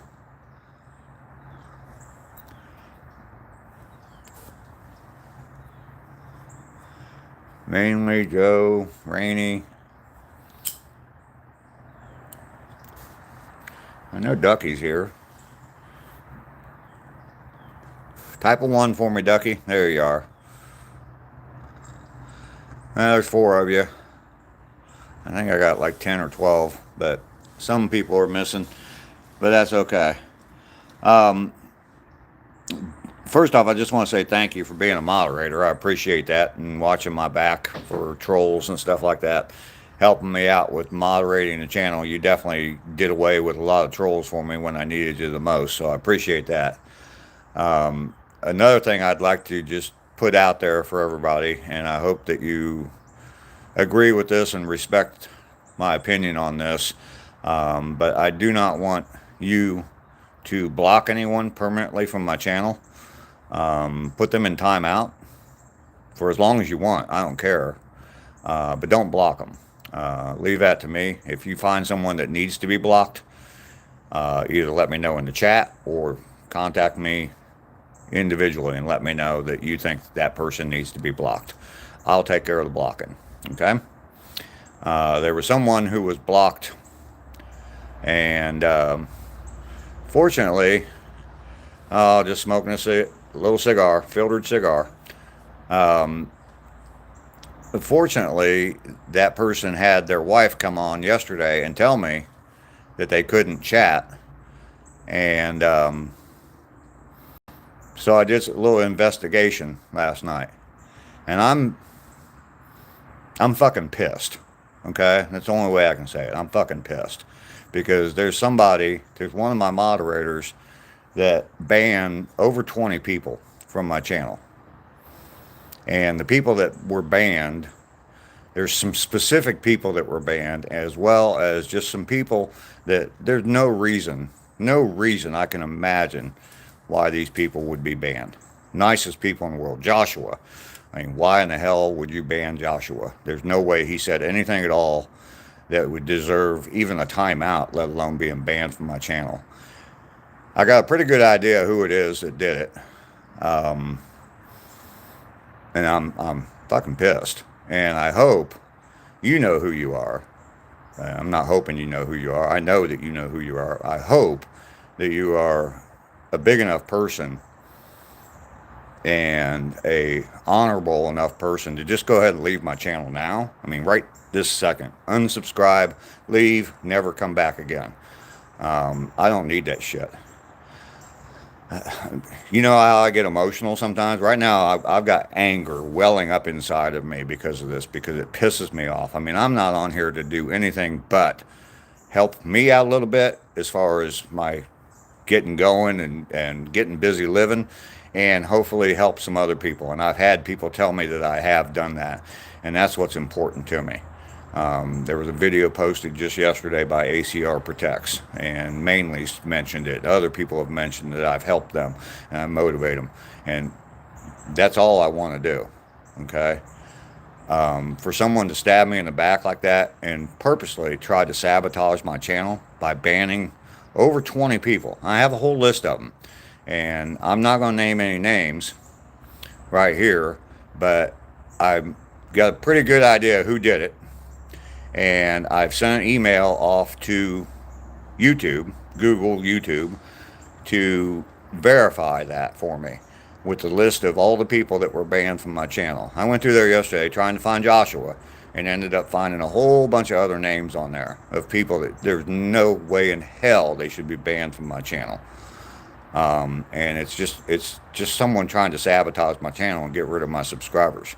Mainly, Joe, Rainey. I know Ducky's here. Type a 1 for me, Ducky. There you are. There's 4 of you. I think I got like 10 or 12, but some people are missing, but that's okay. First off, I just want to say thank you for being a moderator. I appreciate that, and watching my back for trolls and stuff like that, helping me out with moderating the channel. You definitely did away with a lot of trolls for me when I needed you the most, so I appreciate that. Another thing I'd like to just put out there for everybody, and I hope that you agree with this and respect my opinion on this, but I do not want you to block anyone permanently from my channel. Put them in timeout for as long as you want. I don't care, but don't block them. Leave that to me. If you find someone that needs to be blocked, either let me know in the chat or contact me individually and let me know that you think that person needs to be blocked. I'll take care of the blocking. Okay? There was someone who was blocked, and fortunately, just smoking a little cigar, filtered cigar. Unfortunately, that person had their wife come on yesterday and tell me that they couldn't chat, and so I did a little investigation last night, and I'm fucking pissed. Okay, that's the only way I can say it. I'm fucking pissed because there's one of my moderators that banned over 20 people from my channel. And the people that were banned, there's some specific people that were banned, as well as just some people that there's no reason I can imagine why these people would be banned. Nicest people in the world. Joshua. I mean, why in the hell would you ban Joshua? There's no way he said anything at all that would deserve even a timeout, let alone being banned from my channel. I got a pretty good idea who it is that did it. Um, and I'm fucking pissed. And I hope you know who you are. I'm not hoping you know who you are. I know that you know who you are. I hope that you are a big enough person and a honorable enough person to just go ahead and leave my channel now. I mean, right this second. Unsubscribe, leave, never come back again. I don't need that shit. You know how I get emotional sometimes? Right now, I've got anger welling up inside of me because of this, because it pisses me off. I mean, I'm not on here to do anything but help me out a little bit as far as my getting going and getting busy living, and hopefully help some other people. And I've had people tell me that I have done that, and that's what's important to me. There was a video posted just yesterday by ACR Protects, and mainly mentioned it. Other people have mentioned that I've helped them and I motivate them, and that's all I want to do. Okay. For someone to stab me in the back like that and purposely try to sabotage my channel by banning over 20 people. I have a whole list of them, and I'm not going to name any names right here, but I've got a pretty good idea who did it. And I've sent an email off to YouTube, Google, YouTube, to verify that for me with the list of all the people that were banned from my channel. I went through there yesterday trying to find Joshua and ended up finding a whole bunch of other names on there of people that there's no way in hell they should be banned from my channel. And it's just someone trying to sabotage my channel and get rid of my subscribers.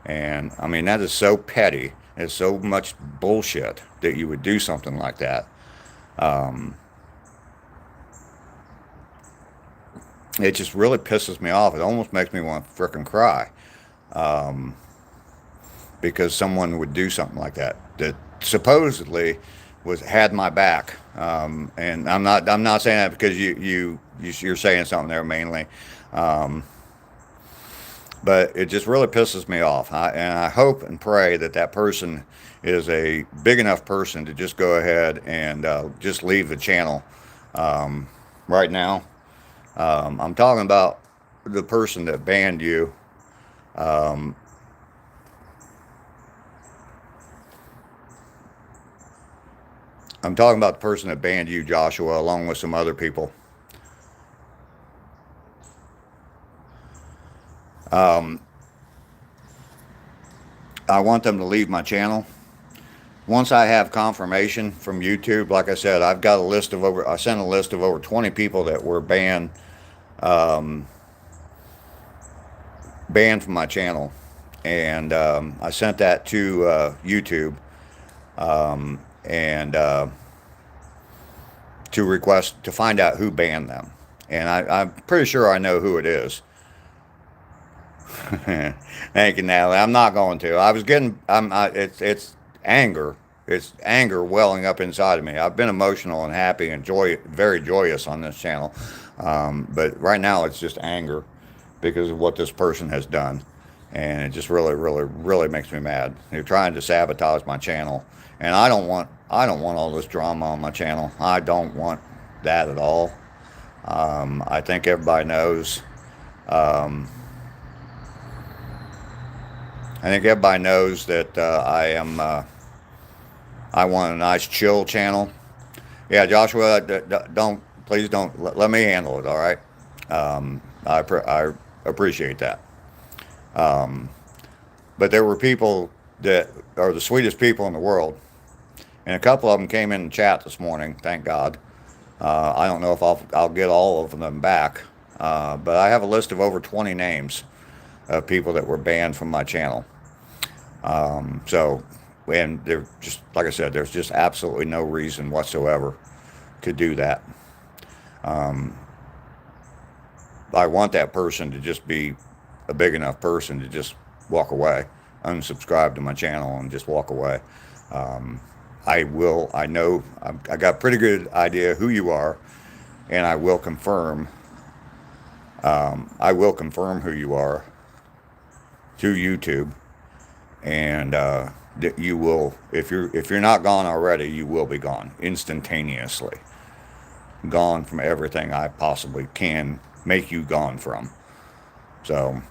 And I mean, that is so petty. It's so much bullshit that you would do something like that. It just really pisses me off. It almost makes me want to frickin' cry. Because someone would do something like that supposedly had my back. And I'm not saying that because you're saying something there mainly. But it just really pisses me off. And I hope and pray that that person is a big enough person to just go ahead and just leave the channel right now. I'm talking about the person that banned you. I'm talking about the person that banned you, Joshua, along with some other people. I want them to leave my channel. Once I have confirmation from YouTube, like I said, I've got a list of I sent a list of over 20 people that were banned from my channel. And I sent that to YouTube and to request to find out who banned them. And I'm pretty sure I know who it is. Thank you, Natalie. I'm not going to. I was getting. It's anger. It's anger welling up inside of me. I've been emotional and happy and very joyous on this channel, but right now it's just anger because of what this person has done, and it just really makes me mad. They're trying to sabotage my channel, and I don't want all this drama on my channel. I don't want that at all. I think everybody knows. I think everybody knows that I want a nice chill channel. Yeah, Joshua, please don't let me handle it. All right, I appreciate that. But there were people that are the sweetest people in the world, and a couple of them came in the chat this morning. Thank God. I don't know if I'll get all of them back, but I have a list of over 20 names of people that were banned from my channel. And they're just, like I said, there's just absolutely no reason whatsoever to do that. I want that person to just be a big enough person to just walk away, unsubscribe to my channel and just walk away. I know, I got a pretty good idea who you are, and I will confirm I will confirm who you are to YouTube, and that you will, if you're not gone already, you will be gone instantaneously, gone from everything I possibly can make you gone from. So,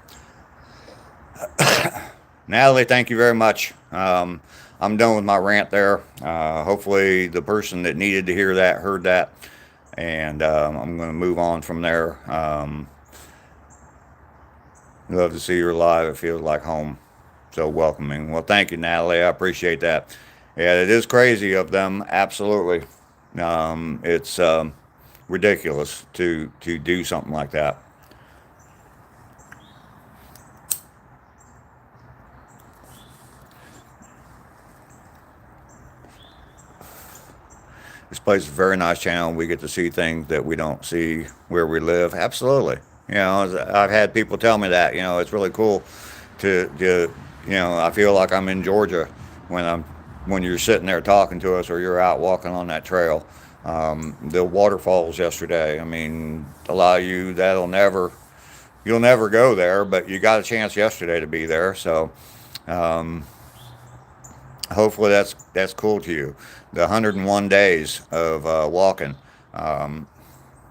Natalie, thank you very much. I'm done with my rant there. Hopefully, the person that needed to hear that heard that, and I'm going to move on from there. Love to see you live. It feels like home. So welcoming. Well, thank you, Natalie. I appreciate that. Yeah, it is crazy of them. Absolutely. It's ridiculous to do something like that. This place is a very nice channel. We get to see things that we don't see where we live. Absolutely. I've had people tell me that. It's really cool to I feel like I'm in Georgia when you're sitting there talking to us or you're out walking on that trail. The waterfalls yesterday. I mean, a lot of you you'll never go there, but you got a chance yesterday to be there. So um, hopefully that's cool to you. The 101 days of walking. Um,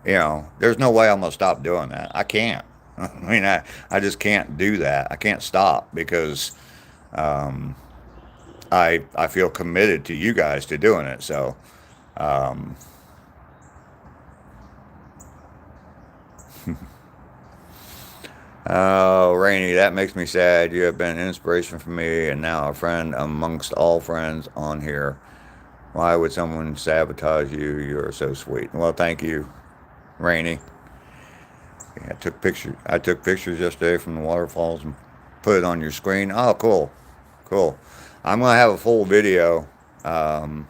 there's no way I'm gonna stop doing that. I can't. I mean, I just can't do that. I can't stop because um, I feel committed to you guys to doing it. So um, oh, Rainey, that makes me sad. You have been an inspiration for me and now a friend amongst all friends on here. Why would someone sabotage you? You're so sweet. Well, thank you, Rainey. Yeah, I took pictures yesterday from the waterfalls and put it on your screen. Oh, cool, cool. I'm gonna have a full video. Um,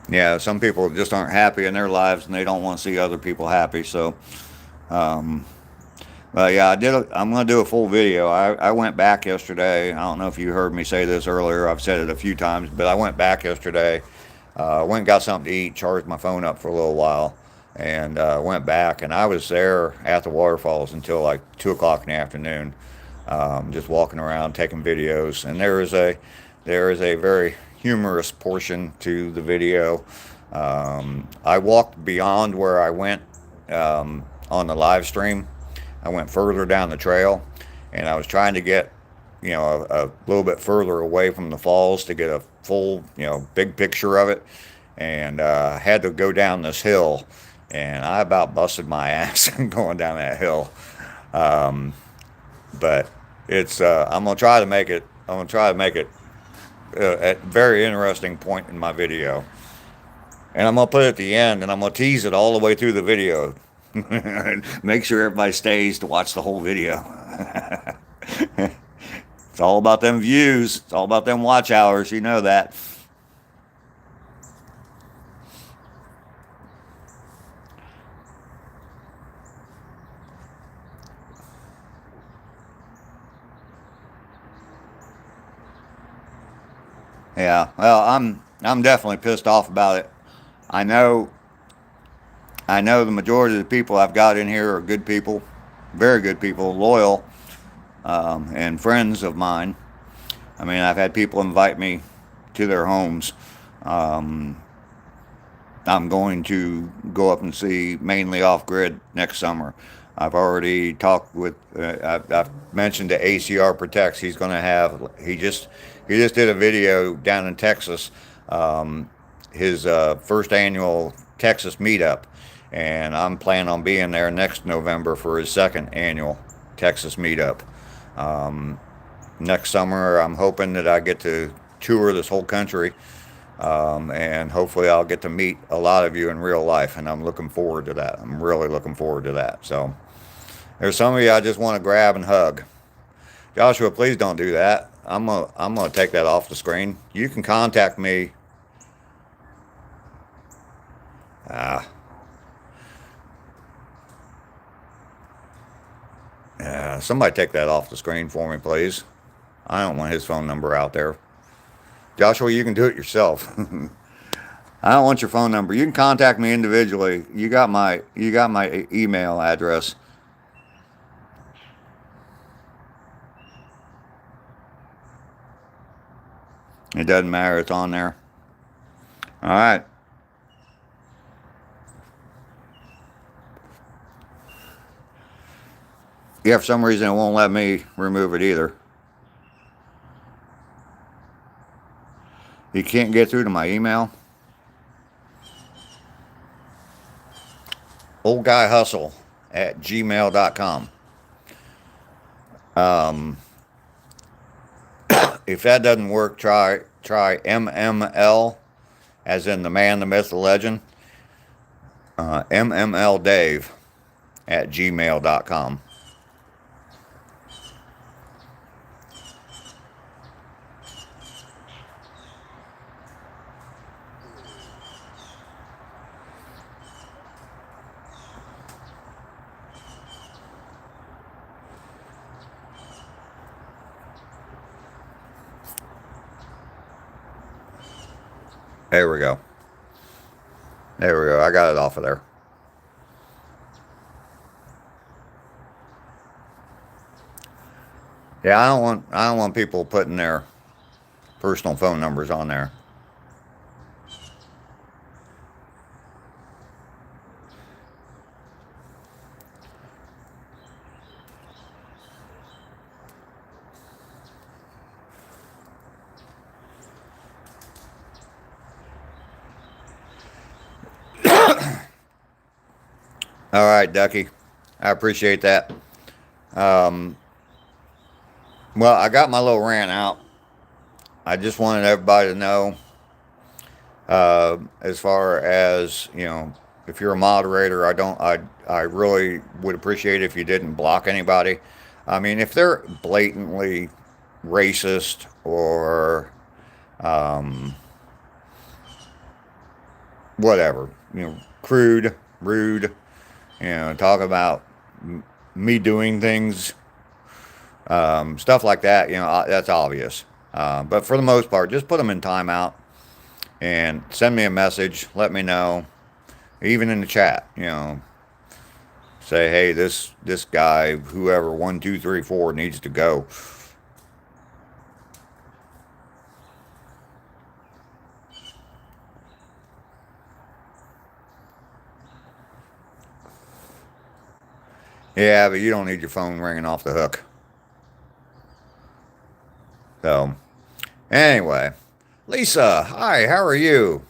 yeah, some people just aren't happy in their lives and they don't want to see other people happy. So, um, but yeah, I'm gonna do a full video. I went back yesterday. I don't know if you heard me say this earlier. I've said it a few times, but I went back yesterday. Went and got something to eat, charged my phone up for a little while, and went back. And I was there at the waterfalls until like 2 o'clock in the afternoon, just walking around taking videos. And there is a very humorous portion to the video. I walked beyond where I went on the live stream. I went further down the trail, and I was trying to get a little bit further away from the falls to get a full, big picture of it. And I had to go down this hill, and I about busted my ass going down that hill. Um, but I'm gonna try to make it. I'm gonna try to make it a very interesting point in my video, and I'm gonna put it at the end, and I'm gonna tease it all the way through the video. Make sure everybody stays to watch the whole video. It's all about them views. It's all about them watch hours. You know that. Yeah. Well, I'm definitely pissed off about it. I know I know the majority of the people I've got in here are good people, very good people, loyal, and friends of mine. I mean, I've had people invite me to their homes. Um, I'm going to go up and see mainly off grid next summer. I've already talked with. I've mentioned to ACR Protects. He's going to have. He just did a video down in Texas. His first annual Texas meetup, and I'm planning on being there next November for his second annual Texas meetup. Um, Next summer, I'm hoping that I get to tour this whole country, and hopefully I'll get to meet a lot of you in real life, and I'm looking forward to that. I'm really looking forward to that. So there's some of you I just want to grab and hug. Joshua, please don't do that. I'm gonna take that off the screen. You can contact me. Ah, somebody take that off the screen for me, please. I don't want his phone number out there. Joshua, you can do it yourself. I don't want your phone number. You can contact me individually. You got my email address. It doesn't matter. It's on there. All right. Yeah, for some reason it won't let me remove it either. You can't get through to my email. oldguyhustle@gmail.com. Um, if that doesn't work, try MML, as in the man, the myth, the legend. MMLDave@gmail.com. There we go. There we go. I got it off of there. Yeah, I don't want people putting their personal phone numbers on there. All right, Ducky. I appreciate that. Um, well, I got my little rant out. I just wanted everybody to know, as far as, if you're a moderator, I really would appreciate it if you didn't block anybody. I mean, if they're blatantly racist or um, whatever, crude, rude, talk about me doing things, stuff like that, that's obvious. But for the most part, just put them in timeout and send me a message. Let me know, even in the chat. Say, hey, this guy, whoever 1, 2, 3, 4 needs to go. Yeah, but you don't need your phone ringing off the hook. So, anyway, Lisa, hi, how are you?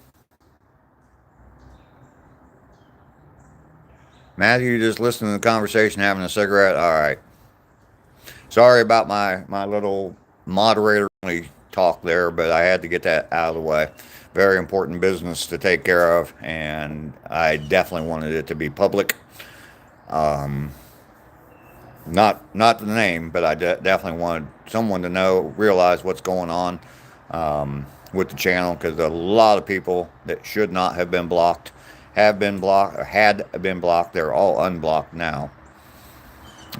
Matthew, you just listening to the conversation, having a cigarette? All right. Sorry about my little moderator talk there, but I had to get that out of the way. Very important business to take care of, and I definitely wanted it to be public. Not the name, but I definitely wanted someone to know, realize what's going on with the channel, because a lot of people that should not have been blocked have been blocked, or had been blocked. They're all unblocked now.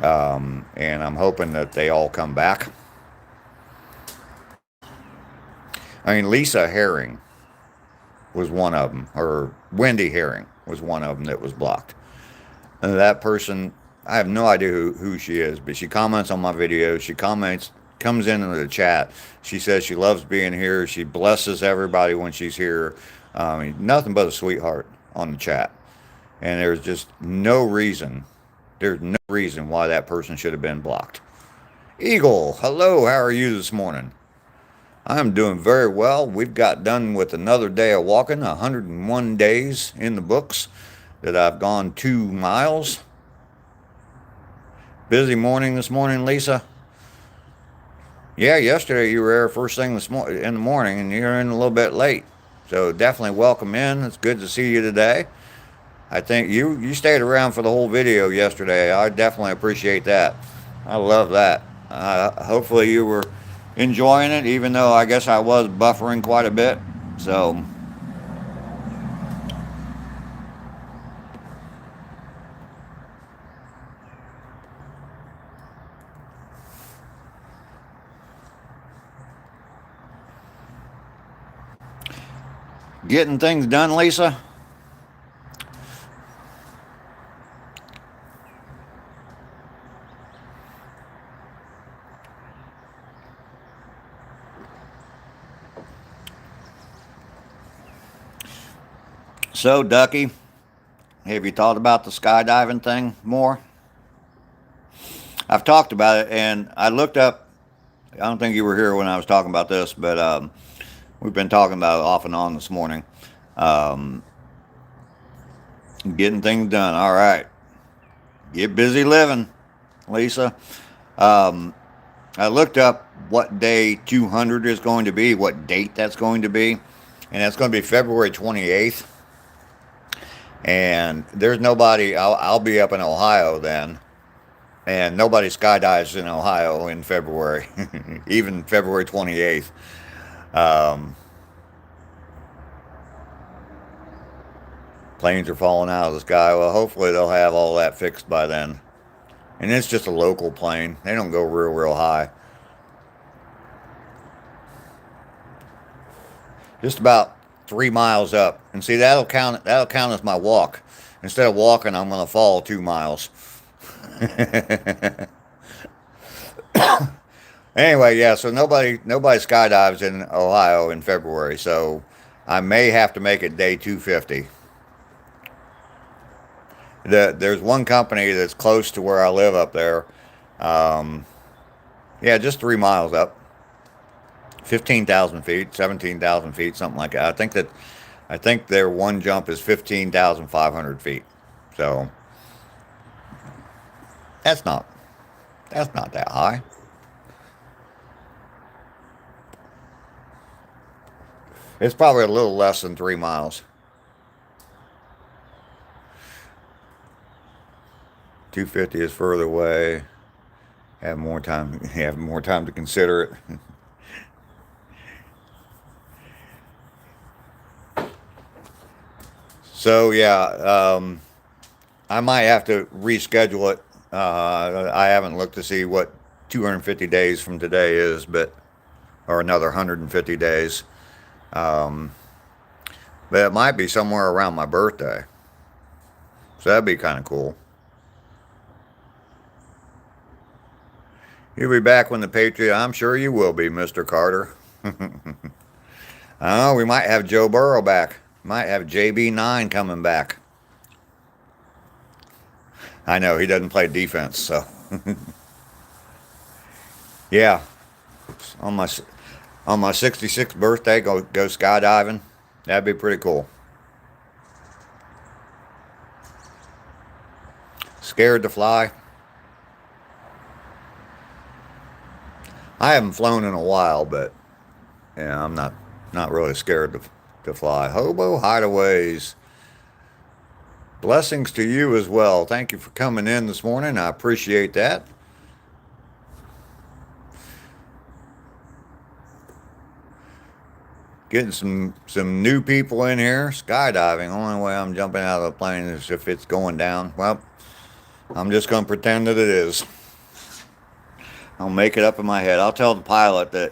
And I'm hoping that they all come back. I mean, Lisa Herring was one of them, or Wendy Herring was one of them that was blocked. And that person, I have no idea who she is, but she comments on my videos. She comes into the chat. She says she loves being here. She blesses everybody when she's here. Nothing but a sweetheart on the chat. And there's just no reason. There's no reason why that person should have been blocked. Eagle, hello, how are you this morning? I'm doing very well. We've got done with another day of walking, 101 days in the books that I've gone 2 miles. Busy morning this morning, Lisa? Yeah, yesterday you were there first thing in the morning, and you're in a little bit late. So definitely welcome in. It's good to see you today. I think you stayed around for the whole video yesterday. I definitely appreciate that. I love that. Hopefully you were enjoying it, even though I guess I was buffering quite a bit. So, getting things done, Lisa? So, Ducky, have you thought about the skydiving thing more? I've talked about it, and I looked up. I don't think you were here when I was talking about this, but we've been talking about it off and on this morning. Um, Getting things done. All right. Get busy living, Lisa. Um, I looked up what day 200 is going to be, what date that's going to be, and that's going to be February 28th. And there's nobody, I'll be up in Ohio then, and nobody skydives in Ohio in February, even February 28th. Um, Planes are falling out of the sky. Well, hopefully they'll have all that fixed by then. And it's just a local plane. They don't go real high. Just about 3 miles up. And see, that'll count as my walk. Instead of walking, I'm gonna fall 2 miles. Anyway, yeah, so nobody skydives in Ohio in February, so I may have to make it day 250. There's one company that's close to where I live up there. Yeah, just 3 miles up. 15,000 feet, 17,000 feet, something like that. I think their one jump is 15,500 feet. So that's not that high. It's probably a little less than 3 miles. 250 is further away. Have more time to consider it. So yeah, I might have to reschedule it. I haven't looked to see what 250 days from today is, or another 150 days. But it might be somewhere around my birthday. So that'd be kind of cool. You'll be back when the Patriot. I'm sure you will be, Mr. Carter. Oh, we might have Joe Burrow back. Might have JB9 coming back. I know he doesn't play defense, so yeah. On my 66th birthday, go skydiving. That'd be pretty cool. Scared to fly? I haven't flown in a while, but yeah, I'm not really scared to fly. Hobo Hideaways. Blessings to you as well. Thank you for coming in this morning. I appreciate that. Getting some new people in here. Skydiving. Only way I'm jumping out of the plane is if it's going down. Well, I'm just going to pretend that it is. I'll make it up in my head. I'll tell the pilot that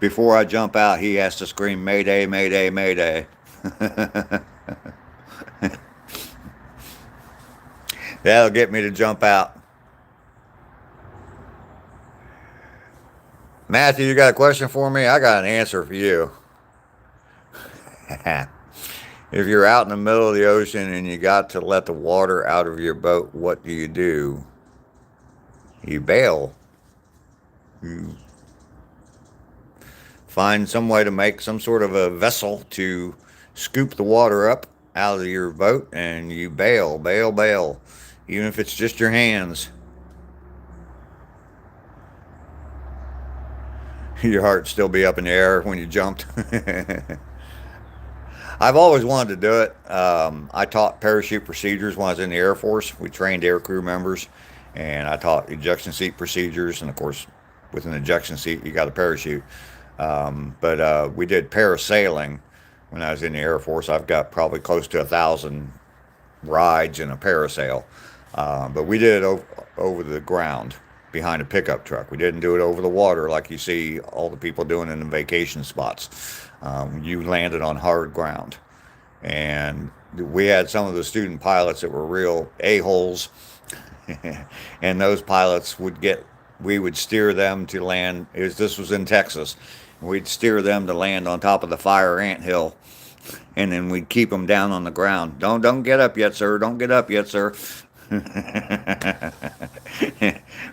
before I jump out, he has to scream, "Mayday, Mayday, Mayday." That'll get me to jump out. Matthew, you got a question for me? I got an answer for you. If you're out in the middle of the ocean and you got to let the water out of your boat, what do? You bail. You find some way to make some sort of a vessel to scoop the water up out of your boat, and you bail, even if it's just your hands. Your heart still be up in the air when you jumped. I've always wanted to do it. I taught parachute procedures when I was in the Air Force. We trained air crew members, and I taught ejection seat procedures. And of course, with an ejection seat, you got a parachute. But we did parasailing when I was in the Air Force. I've got probably close to 1,000 rides in a parasail. But we did it over the ground behind a pickup truck. We didn't do it over the water like you see all the people doing in the vacation spots. You landed on hard ground. And we had some of the student pilots that were real a-holes. And those pilots we would steer them to land. This was in Texas. We'd steer them to land on top of the fire ant hill And then we'd keep them down on the ground. Don't get up yet, sir. Don't get up yet, sir.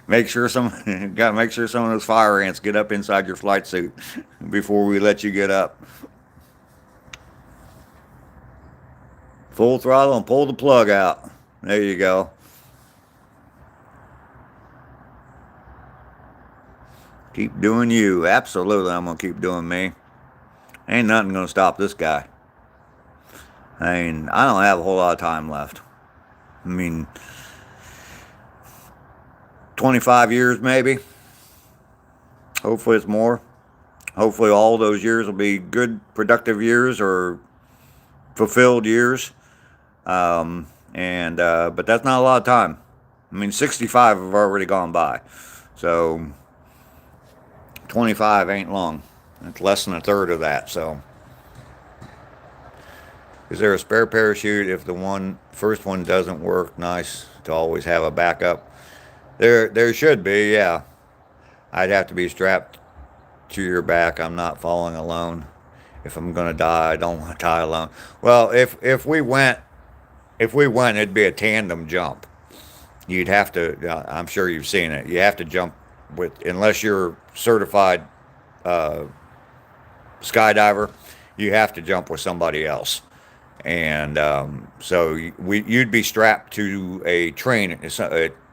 Make sure gotta make sure some of those fire ants get up inside your flight suit before we let you get up. Full throttle and pull the plug out. There you go. Keep doing you. Absolutely, I'm gonna keep doing me. Ain't nothing gonna stop this guy. I mean, I don't have a whole lot of time left. I mean, 25 years maybe. Hopefully it's more. Hopefully all those years will be good, productive years or fulfilled years. But that's not a lot of time. I mean, 65 have already gone by. So 25 ain't long. It's less than a third of that. So is there a spare parachute if the first one doesn't work? Nice to always have a backup. There should be, yeah. I'd have to be strapped to your back. I'm not falling alone. If I'm gonna die, I don't want to die alone. Well, if we went, it'd be a tandem jump. You'd have to. I'm sure you've seen it. You have to jump unless you're certified skydiver. You have to jump with somebody else. And so you'd be strapped to a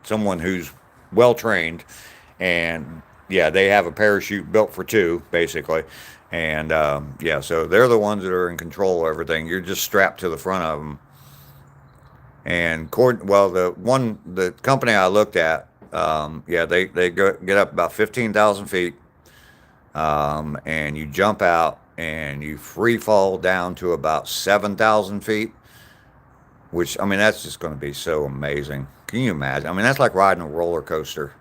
someone who's well trained, and yeah, they have a parachute built for two, basically. And yeah, so they're the ones that are in control of everything. You're just strapped to the front of them. And the company I looked at, yeah, they get up about 15,000 feet, and you jump out and you free fall down to about 7,000 feet, which, I mean, that's just going to be so amazing. Can you imagine? I mean, that's like riding a roller coaster.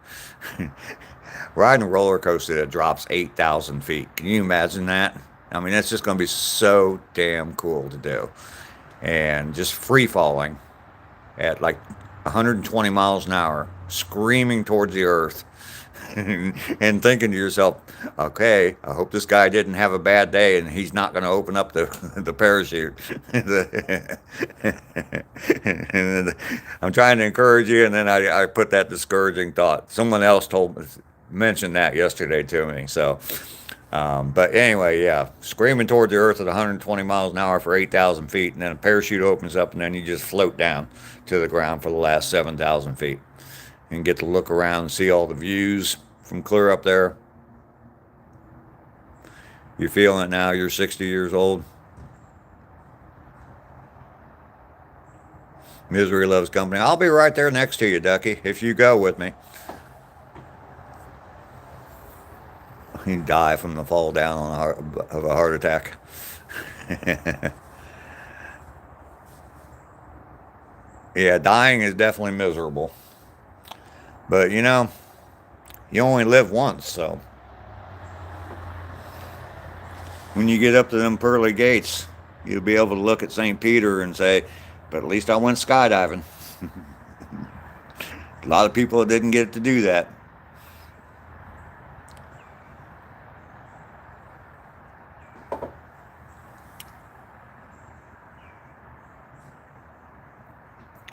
Riding a roller coaster that drops 8,000 feet. Can you imagine that? I mean, that's just going to be so damn cool to do. And just free falling at like 120 miles an hour, screaming towards the earth. And thinking to yourself, okay, I hope this guy didn't have a bad day and he's not going to open up the parachute. And I'm trying to encourage you, and then I put that discouraging thought. Someone else mentioned that yesterday to me. So, but anyway, yeah, screaming toward the earth at 120 miles an hour for 8,000 feet, and then a parachute opens up, and then you just float down to the ground for the last 7,000 feet. And get to look around and see all the views from clear up there. You're feeling it now, you're 60 years old. Misery loves company. I'll be right there next to you, Ducky, if you go with me. You die from the fall down of a heart attack. Yeah, dying is definitely miserable. But, you know, you only live once, so when you get up to them pearly gates, you'll be able to look at St. Peter and say, but at least I went skydiving. A lot of people didn't get to do that.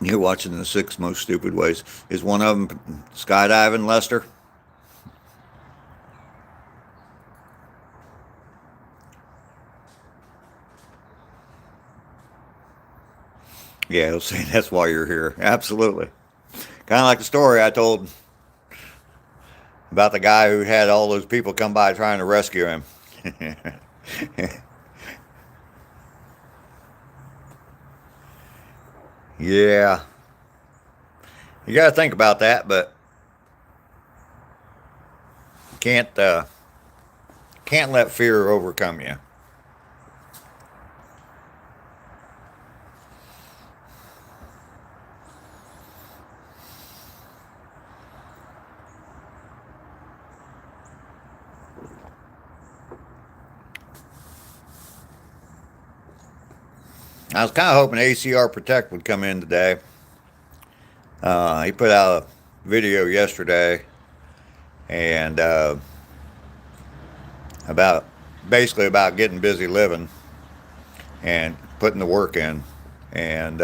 You're watching The 6 Most Stupid Ways. Is one of them skydiving, Lester? Yeah, he'll say that's why you're here. Absolutely. Kind of like the story I told about the guy who had all those people come by trying to rescue him. Yeah. You got to think about that, but can't can't let fear overcome you. I was kind of hoping ACR Protect would come in today. He put out a video yesterday, and about basically about getting busy living. and putting the work in. And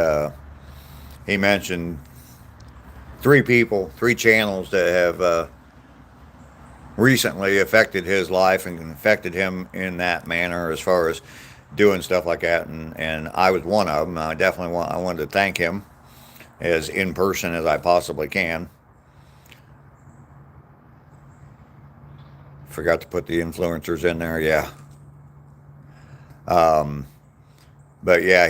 he mentioned three channels that have recently affected his life and affected him in that manner as far as doing stuff like that. And I was one of them. I wanted to thank him as in person as I possibly can. Forgot to put the influencers in there. Yeah. Um, but yeah,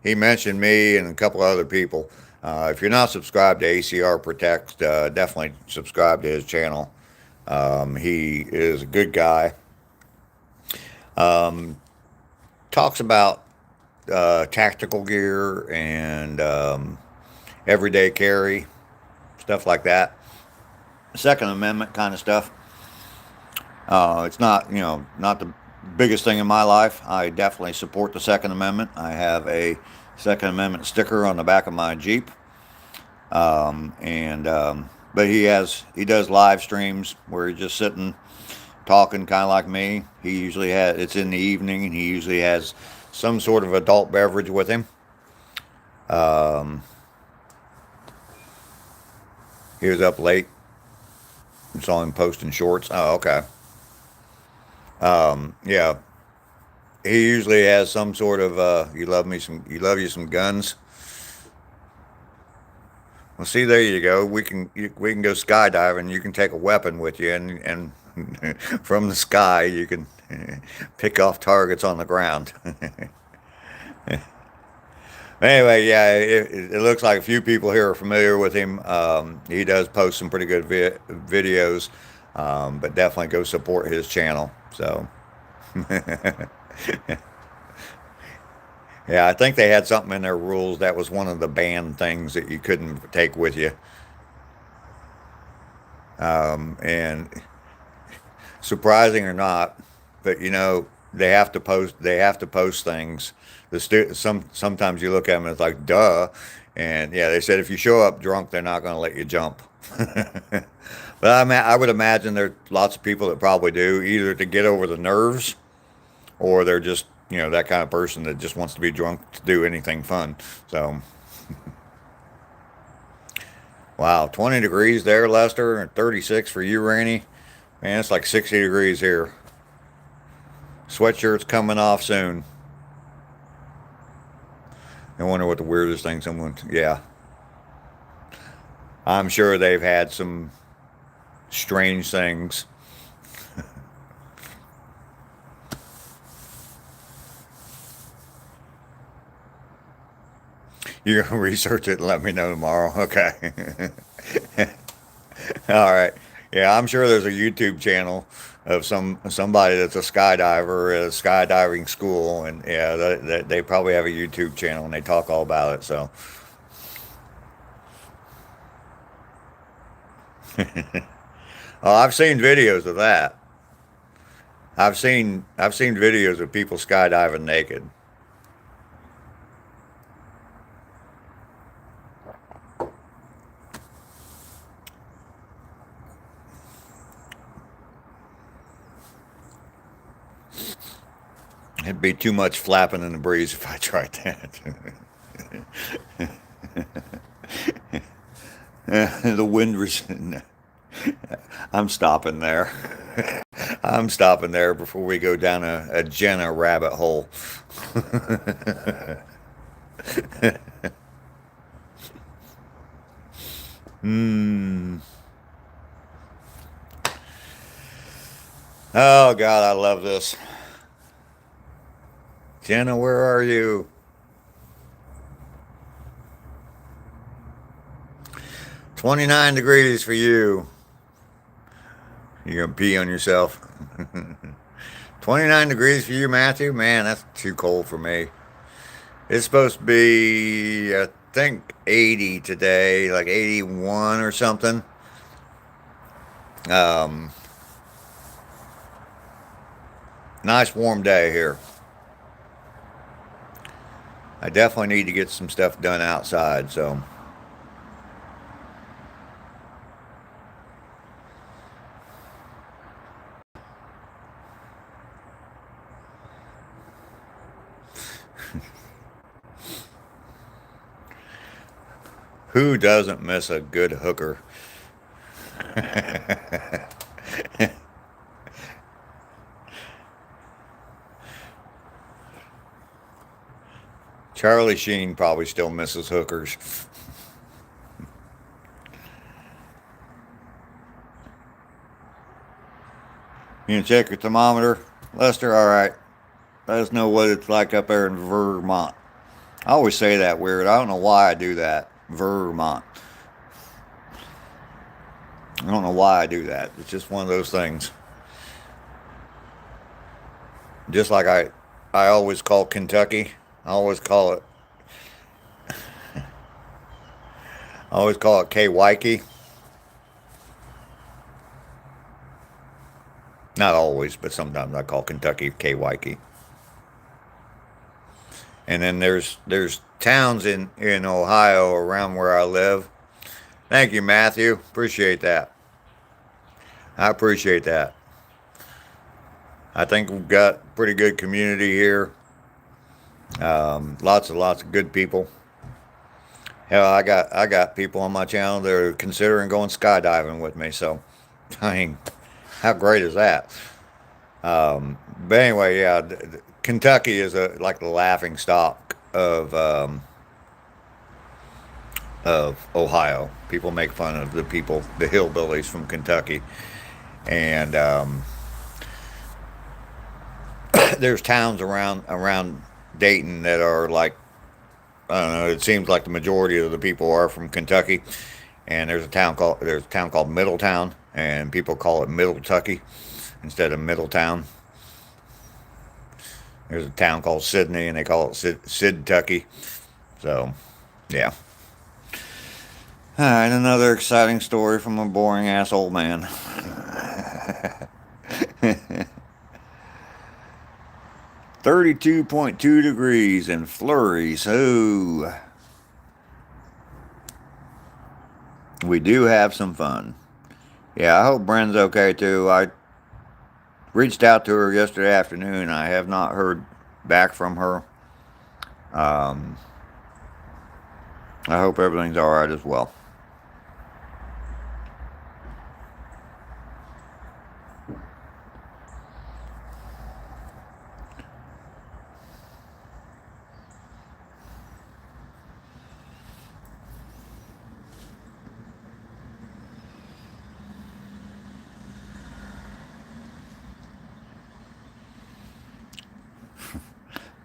he mentioned me and a couple other people. If you're not subscribed to ACR Protect, definitely subscribe to his channel. He is a good guy. Um, Talks about tactical gear and everyday carry, stuff like that. Second Amendment kind of stuff. It's not, not the biggest thing in my life. I definitely support the Second Amendment. I have a Second Amendment sticker on the back of my Jeep. And but he does live streams where he's just sitting talking kind of like me. He usually has, it's in the evening, and he usually has some sort of adult beverage with him. Um, he was up late. I saw him posting shorts. Oh, okay. Yeah, he usually has some sort of you love you some guns. Well, see, there you go. We can go skydiving. You can take a weapon with you, and from the sky you can pick off targets on the ground. Anyway, yeah, it looks like a few people here are familiar with him. He does post some pretty good videos, but definitely go support his channel. So, yeah, I think they had something in their rules that was one of the banned things that you couldn't take with you. And surprising or not, but they have to post things. Sometimes you look at them and it's like duh, and yeah, they said if you show up drunk, they're not going to let you jump. But I would imagine there's lots of people that probably do, either to get over the nerves, or they're just that kind of person that just wants to be drunk to do anything fun. So wow, 20 degrees there, Lester, and 36 for you, Randy. Man, it's like 60 degrees here. Sweatshirt's coming off soon. I wonder what the weirdest thing yeah. I'm sure they've had some strange things. You're going to research it and let me know tomorrow. Okay. All right. Yeah, I'm sure there's a YouTube channel of somebody that's a skydiver at a skydiving school, and yeah, they probably have a YouTube channel and they talk all about it. So, oh, I've seen videos of that. I've seen videos of people skydiving naked. It'd be too much flapping in the breeze if I tried that. The wind was. I'm stopping there. I'm stopping there before we go down a Jenna rabbit hole. Hmm. Oh God, I love this. Jenna, where are you? 29 degrees for you. You're gonna pee on yourself. 29 degrees for you, Matthew? Man, that's too cold for me. It's supposed to be, I think, 80 today, like 81 or something. Um, Nice warm day here. I definitely need to get some stuff done outside, so. Who doesn't miss a good hooker? Charlie Sheen probably still misses hookers. You can check your thermometer, Lester. All right, let us know what it's like up there in Vermont. I always say that weird. I don't know why I do that. Vermont. I don't know why I do that. It's just one of those things. Just like I always call Kentucky. I always call it. I always call it K-Waikee. Not always, but sometimes I call Kentucky K-Waikee. And then there's towns in Ohio around where I live. Thank you, Matthew. Appreciate that. I appreciate that. I think we've got pretty good community here. Lots and lots of good people. Hell, I got people on my channel that are considering going skydiving with me. So, I mean, how great is that? But anyway, yeah, Kentucky is like the laughing stock of Ohio. People make fun of the people, the hillbillies from Kentucky, and there's towns around Dayton that are like, I don't know. It seems like the majority of the people are from Kentucky, and there's a town called Middletown, and people call it Middle Tucky instead of Middletown. There's a town called Sydney, and they call it Sid Tucky. So, yeah. All right, another exciting story from a boring ass old man. 32.2 degrees and flurries. Oh, we do have some fun. Yeah, I hope Bren's okay too. I reached out to her yesterday afternoon. I have not heard back from her. Um, I hope everything's all right as well.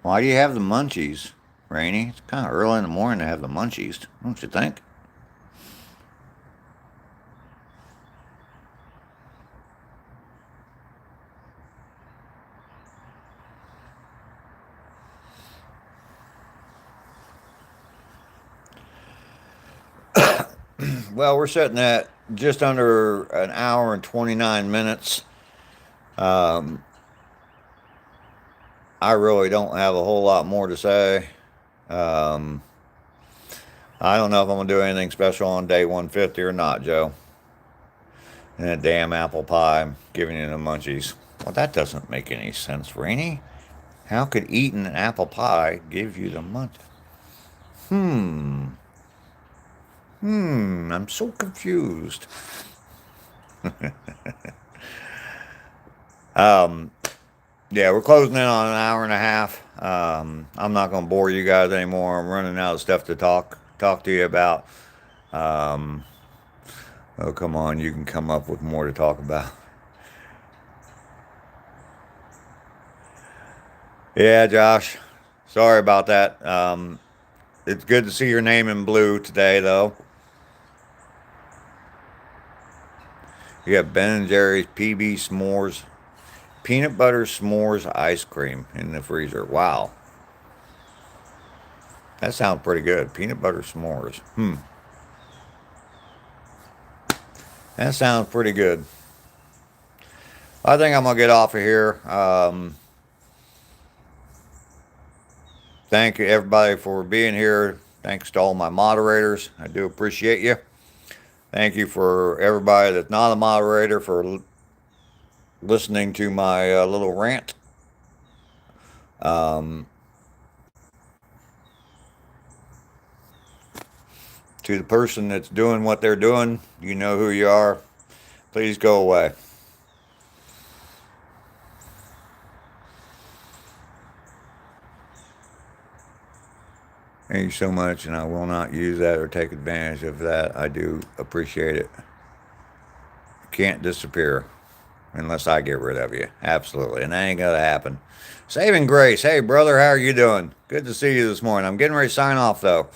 Why do you have the munchies, Rainy? It's kind of early in the morning to have the munchies, don't you think? Well, we're sitting at just under an hour and 29 minutes. Um, I really don't have a whole lot more to say. Um, I don't know if I'm going to do anything special on day 150 or not, Joe. And that damn apple pie giving you the munchies. Well, that doesn't make any sense, Rainy. How could eating an apple pie give you the munchies? Hmm. I'm so confused. um, yeah, we're closing in on an hour and a half. I'm not going to bore you guys anymore. I'm running out of stuff to talk to you about. Um, oh, come on, you can come up with more to talk about. Yeah, Josh. Sorry about that. It's good to see your name in blue today, though. You got Ben and Jerry's PB S'mores, peanut butter s'mores ice cream in the freezer. Wow, that sounds pretty good. Peanut butter s'mores. That sounds pretty good. I think I'm gonna get off of here. Thank you everybody for being here. Thanks to all my moderators. I do appreciate you. Thank you for everybody that's not a moderator for listening to my little rant. Um, To the person that's doing what they're doing, you know who you are. Please go away. Thank you so much, and I will not use that or take advantage of that. I do appreciate it. You can't disappear unless I get rid of you. Absolutely. And that ain't going to happen. Saving Grace. Hey, brother, how are you doing? Good to see you this morning. I'm getting ready to sign off, though.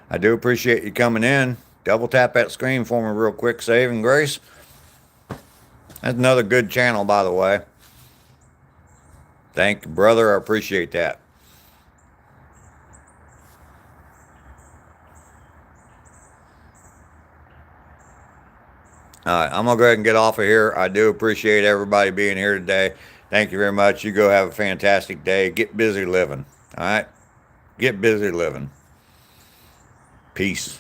I do appreciate you coming in. Double tap that screen for me real quick, Saving Grace. That's another good channel, by the way. Thank you, brother. I appreciate that. All right, I'm going to go ahead and get off of here. I do appreciate everybody being here today. Thank you very much. You go have a fantastic day. Get busy living. All right? Get busy living. Peace.